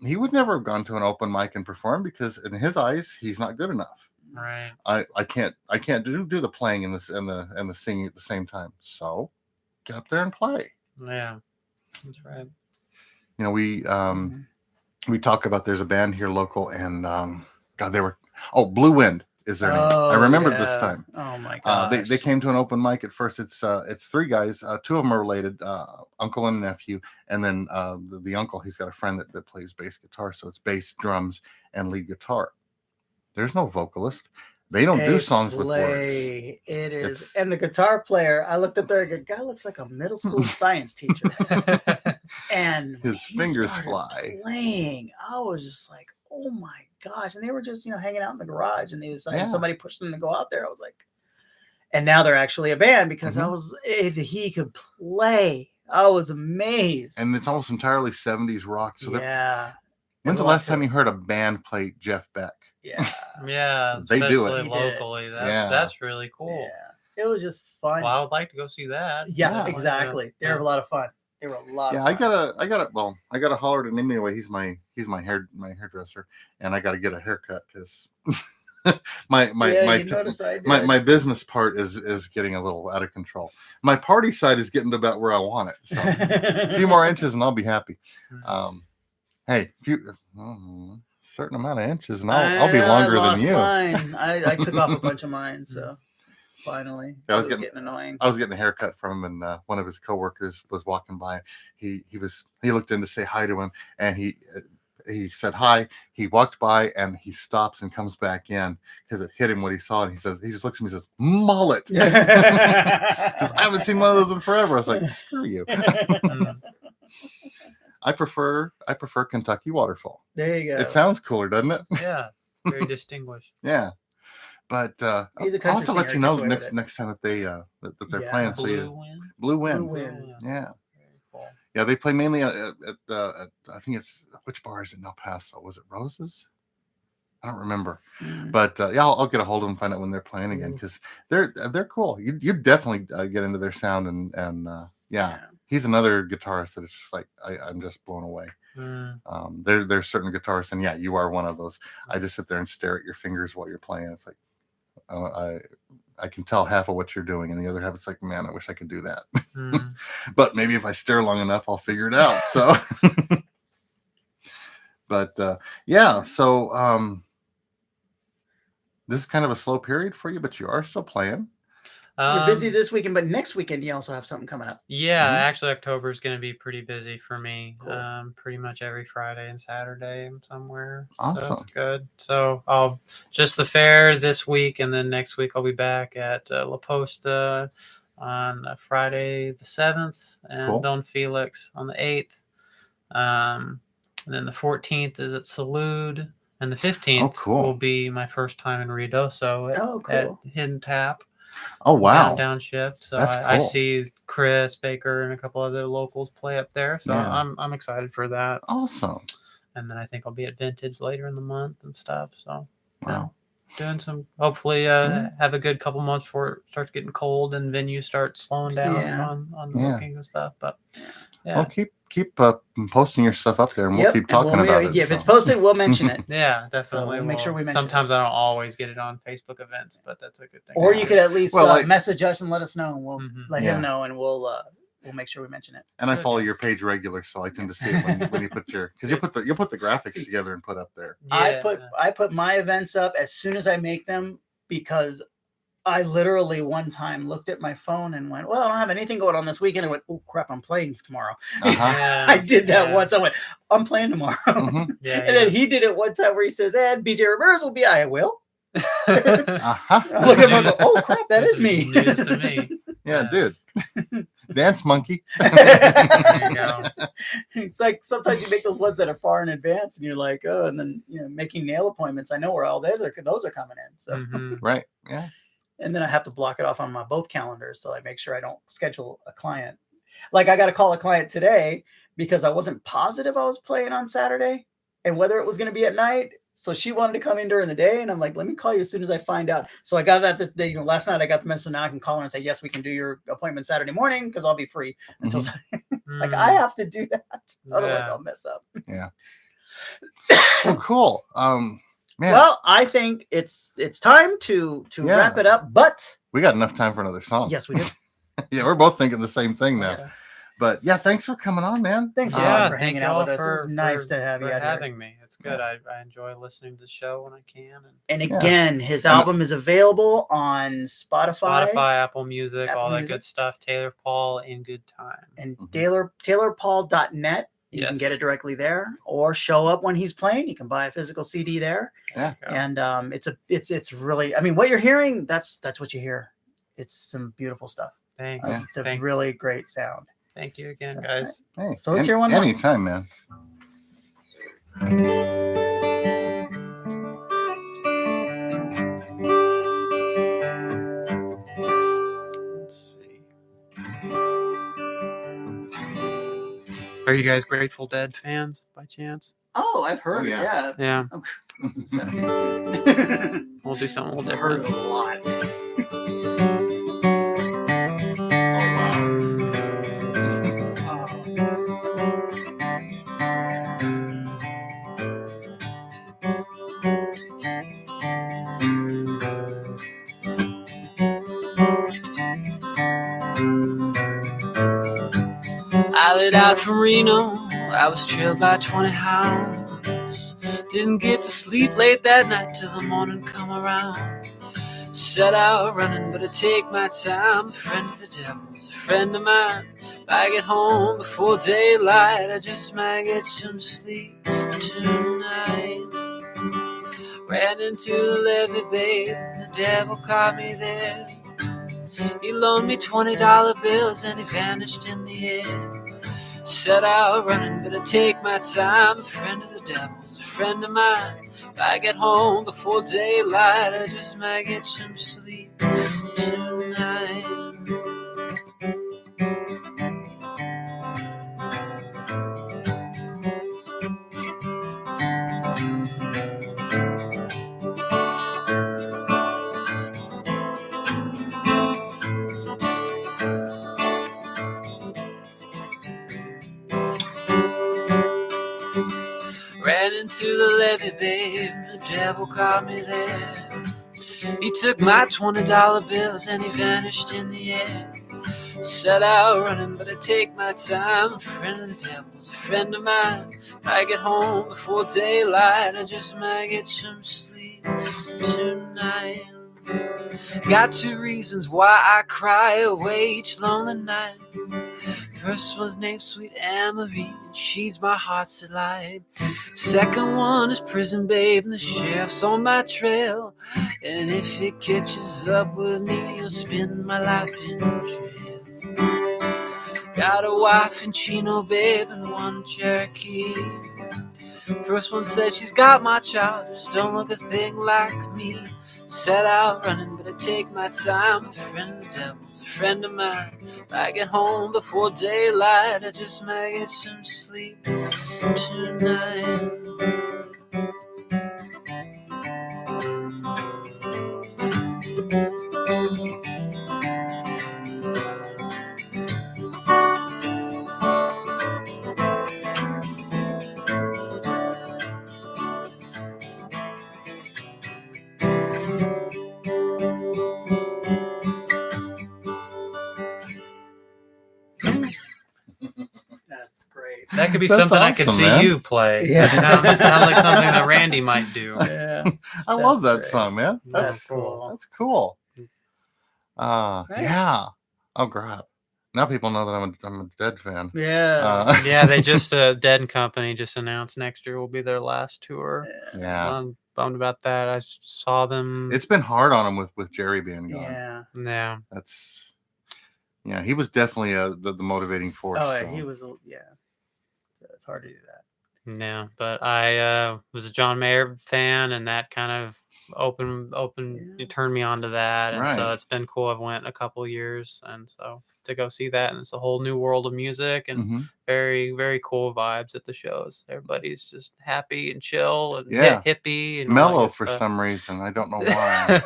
he would never have gone to an open mic and performed because in his eyes, he's not good enough. Right. I can't do the playing and the singing at the same time. So get up there and play. Yeah, that's right. You know, we talk about there's a band here local, and God, they were Blue Wind is their name. I remembered this time. Oh my gosh. They came to an open mic at first. It's three guys. Two of them are related, uncle and nephew, and then the uncle, he's got a friend that plays bass guitar, so it's bass, drums, and lead guitar. There's no vocalist. They don't do songs with words. It is. And the guitar player, I looked up there, the guy looks like a middle school science teacher. And his fingers fly. Playing. I was just like, oh my gosh. And they were just, hanging out in the garage, and they decided somebody pushed them to go out there. I was like, and now they're actually a band because he could play. I was amazed. And it's almost entirely 70s rock. So yeah. When's the last time you heard a band play Jeff Beck? Yeah. Yeah. They do it locally. That's really cool. Yeah. It was just fun. Well, I would like to go see that. Yeah, exactly. They were a lot of fun. They were a lot of fun. I gotta holler at him anyway. He's my hairdresser, and I gotta get a haircut because my business part is getting a little out of control. My party side is getting to about where I want it. So a few more inches and I'll be happy. Hey, certain amount of inches and I'll be longer than you. Mine. I took off a bunch of mine, so finally I was getting annoying. I was getting a haircut from him, and one of his coworkers was walking by. He looked in to say hi to him, and he said hi. He walked by and he stops and comes back in because it hit him what he saw, and he just looks at me and says, mullet. Says, I haven't seen one of those in forever. I was like, screw you. I prefer Kentucky Waterfall. There you go. It sounds cooler, doesn't it? Yeah, very distinguised. Yeah, but I'll have to let you know next time that they're playing. Blue Wind. Yeah. Very cool. Yeah, they play mainly at I think it's, which bar is it in El Paso? Was it Roses? I don't remember. But I'll get a hold of them and find out when they're playing again because they're cool. You definitely get into their sound and he's another guitarist that it's just like I'm just blown away. There's certain guitarists, and you are one of those. I just sit there and stare at your fingers while you're playing. It's like I can tell half of what you're doing, and the other half it's like, man, I wish I could do that. But maybe if I stare long enough, I'll figure it out. So, but so this is kind of a slow period for you, but you are still playing. You're busy this weekend, but next weekend you also have something coming up. Yeah, actually October is going to be pretty busy for me. Cool. Pretty much every Friday and Saturday I'm somewhere. Awesome. So that's good. So I'll just the fair this week, and then next week I'll be back at La Posta on Friday the 7th, and Don Felix on the 8th. And then the 14th is at Salud, and the 15th will be my first time in Ruidoso at Hidden Tap. Oh wow! Downshift. So That's cool. I see Chris Baker and a couple other locals play up there. So I'm excited for that. Awesome. And then I think I'll be at Vintage later in the month and stuff. So wow, doing some. Hopefully, have a good couple months before it starts getting cold and venues start slowing down on the bookings and stuff. But well, keep posting your stuff up there, and we'll keep talking about it. Yeah, if it's posted, we'll mention it. Yeah, definitely. So we'll make sure we mention Sometimes I don't always get it on Facebook events, but that's a good thing. Or you could at least message us and let us know, and we'll let him know, and we'll make sure we mention it. And I follow your page regular, so I tend to see it when you put because you'll put the graphics together and put up there. Yeah. I put my events up as soon as I make them because I literally one time looked at my phone and went, well, I don't have anything going on this weekend. I went, oh crap, I'm playing tomorrow. Uh-huh. I did that Yeah. once. I went, I'm playing tomorrow. Mhm. Yeah. And then he did it one time where he says, and BJ Ramirez will be, I will. Uh-huh. I look at him and go, News- oh crap, that is me. News to me. Yeah, Yes. dude. Dance monkey. There you go. It's like sometimes you make those ones that are far in advance and you're like, oh, and then making nail appointments. I know where all those are coming in. So Mhm. Right. Yeah. and then I have to block it off on my both calendars so I make sure I don't schedule a client. Like I got to call a client today because I wasn't positive I was playing on Saturday and whether it was going to be at night. So she wanted to come in during the day, and I'm like, let me call you as soon as I find out. So I got that this day. Last night I got the message. Now I can call her and say, yes, we can do your appointment Saturday morning because I'll be free until. It's like I have to do that, otherwise Yeah. I'll mess up. Well, cool. Man, Well, I think it's time to Yeah. wrap it up. But we got enough time for another song. yes, we do. Yeah, we're both thinking the same thing now. Yeah. But yeah, thanks for coming on, man. Thanks a Yeah, lot for thank hanging out y'all with us. It was nice to have you for out here. having me. It's good. I enjoy listening to the show when I can. And And Yes. again, his And- album is available on Spotify, Spotify, Apple Music, Apple all that Music. good stuff. Taylor Paul in good time. and Mhm. taylorpaul.net. You can Yes. get it directly there, or show up when he's playing. You can buy a physical CD there, Yeah. and it's really. I mean, what you're hearing, that's what you hear. It's some beautiful stuff. Thanks. Yeah. It's a Thank, really great sound. thank you again, So, guys. Hey, So let's hear one more. Anytime, man. Let's see. Are you guys Grateful Dead fans by chance? Oh, I've heard Oh, it. yeah. Yeah, Yeah. So- We'll do something a little I've heard different. it a lot. I lit out from Reno. I was trailed by 20 hounds. Didn't get to sleep late that night till the morning come around. Set out running, but I take my time. A friend of the devil's a friend of mine. If I get home before daylight, I just might get some sleep tonight. Ran into the levee, babe. The devil caught me there. He loaned me $20 bills and he vanished in the air. Set out running, but I take my time. A friend of the devil's a friend of mine. If I get home before daylight, I just might get some sleep tonight. Ran into the levee, babe. The devil caught me there. He took my $20 bills and he vanished in the air. Set out running, but I take my time. A friend of the devil's a friend of mine. If I get home before daylight, I just might get some sleep tonight. Got two reasons why I cry away each lonely night. First one's named Sweet Anne-Marie, and she's my heart's delight. Second one is Prison Babe, and the sheriff's on my trail. And if it catches up with me, I'll spend my life in jail. Got a wife in Chino, babe, and one in Cherokee. First one says she's got my child, just don't look a thing like me. Set out running, but I take my time. A friend of the devil's a friend of mine. If I get home before daylight, I just might get some sleep tonight. That's great. That could be That's something I could awesome, see man. you play. Yeah. That sounds like something that Randy might do. Yeah, I love that great. song, man. That's That's cool. That's cool. Right. Yeah. Oh crap. Now people know that I'm a Dead fan. Yeah. Yeah, they just Dead and Company just announced next year will be their last tour. Yeah. I'm bummed about that. I saw them. It's been hard on him with Jerry being gone. Yeah. Yeah. That's he was definitely the motivating force. Oh, yeah, so. he was. Yeah. So it's hard to do that. Yeah, but I was a John Mayer fan, and that kind of it turned me on to that, and so Right. it's been cool. I've went a couple years, and so to go see that, and it's a whole new world of music, and Mhm. very, very cool vibes at the shows. Everybody's just happy and chill and Yeah. hippie and all that Mellow good for stuff. some reason. I don't know why.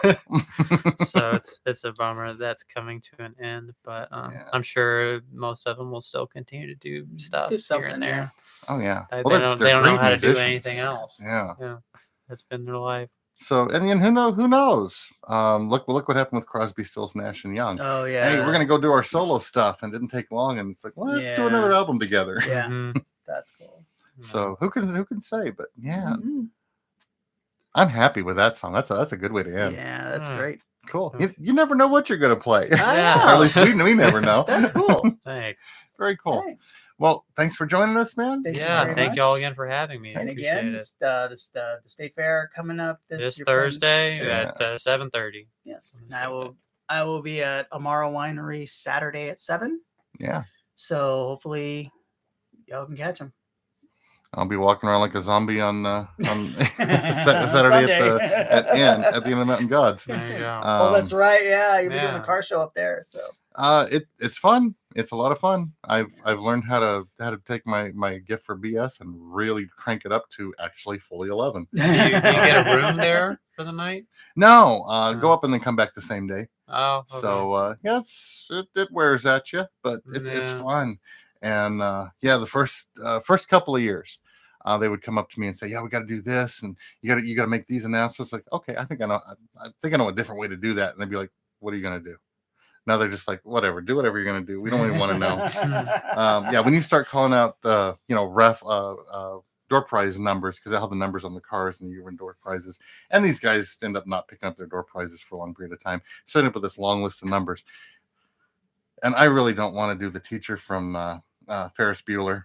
So it's a bummer that's coming to an end, but Yeah. I'm sure most of them will still continue to do stuff Do here something, and there. Oh yeah. They Well, don't they're know great how to do musicians. anything else. Yeah. Yeah, that's been their life. So and then who knows? Look what happened with Crosby, Stills, Nash and Young. Oh yeah. Hey, we're gonna go do our solo stuff, and it didn't take long, and it's like, well, let's do another Yeah. album together. Yeah. Mhm. That's cool. So who can say? But yeah, Mhm. I'm happy with that song. That's a good way to end. Yeah, that's Yeah. great. Cool. You never know what you're gonna play. I Yeah. know. Or at least we never know. That's cool. Thanks. Very cool. Right. Well, thanks for joining us, man. Thank you Yeah, very thank you all much. again for having me. I And appreciate again, it. it's the state fair coming up This you're playing- Thursday Yeah. at 7:30. Yes, on and the state I will be at Amaro Winery Saturday at 7. Yeah. So hopefully y'all can catch them. I'll be walking around like a zombie on Saturday at the end of Mountain Gods. There you go. Oh, that's right. Yeah, you'll be doing the yeah. car show up there. So It's fun. It's a lot of fun. I've learned how to take my gift for BS and really crank it up to actually fully 11. Do you get a room there for the night? No, go up and then come back the same day. Oh, okay. So yeah, it wears at you, but it's Yeah. fun. And the first couple of years, they would come up to me and say, "Yeah, we got to do this, and you got to make these announcements." Like, okay, I think I know. I think I know a different way to do that. And they'd be like, "What are you gonna do?" Now they're just like, "Whatever, do whatever you're gonna do. We don't even want to know." When you start calling out, door prize numbers, because they'll have the numbers on the cars and you win door prizes, and these guys end up not picking up their door prizes for a long period of time, so I end up with this long list of numbers. And I really don't want to do the teacher from Ferris Bueller.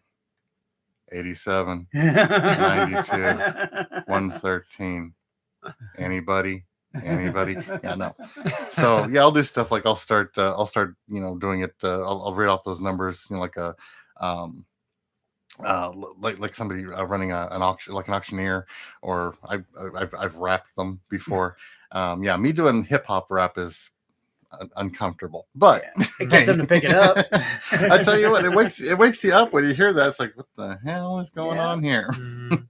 87, 113. Anybody? Yeah, no. So yeah, I'll do stuff like I'll start doing it. I'll read off those numbers, like a like somebody running an auction, like an auctioneer, or I've rapped them before. Me doing hip hop rap is uncomfortable, but it gets them to pick it up. I tell you what, it wakes you up when you hear that. It's like, what the hell is going on here? Mhm.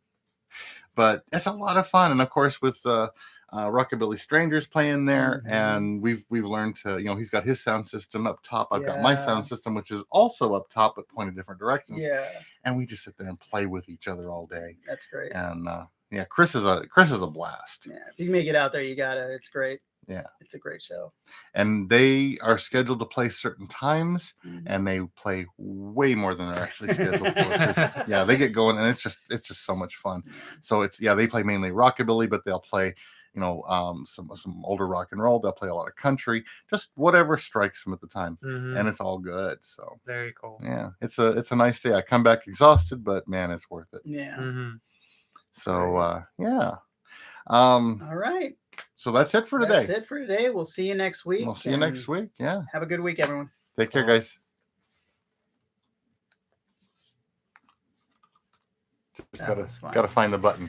But it's a lot of fun, and of course with Rockabilly Strangers playing there, Mhm. and we've learned to, he's got his sound system up top. I've got my Yeah. sound system, which is also up top but pointed different directions. Yeah, And we just sit there and play with each other all day. that's great. And Chris is a blast. Yeah, if you can make it out there, you gotta. It's great. Yeah. It's a great show. And they are scheduled to play certain times, Mhm. and they play way more than they're actually scheduled for. 'Cause, they get going, and it's just so much fun. So they play mainly rockabilly, but they'll play some older rock and roll. They'll play a lot of country, just whatever strikes them at the time, Mhm. and it's all good. So Very cool. yeah, it's a nice day. I come back exhausted, but man, it's worth it. Yeah. Mhm. So yeah. All right. So that's it for today. That's it for today. We'll see you next week. We'll see you next week. Yeah. Have a good week, everyone. Take care, Cool. guys. Just That was fun. gotta find the button.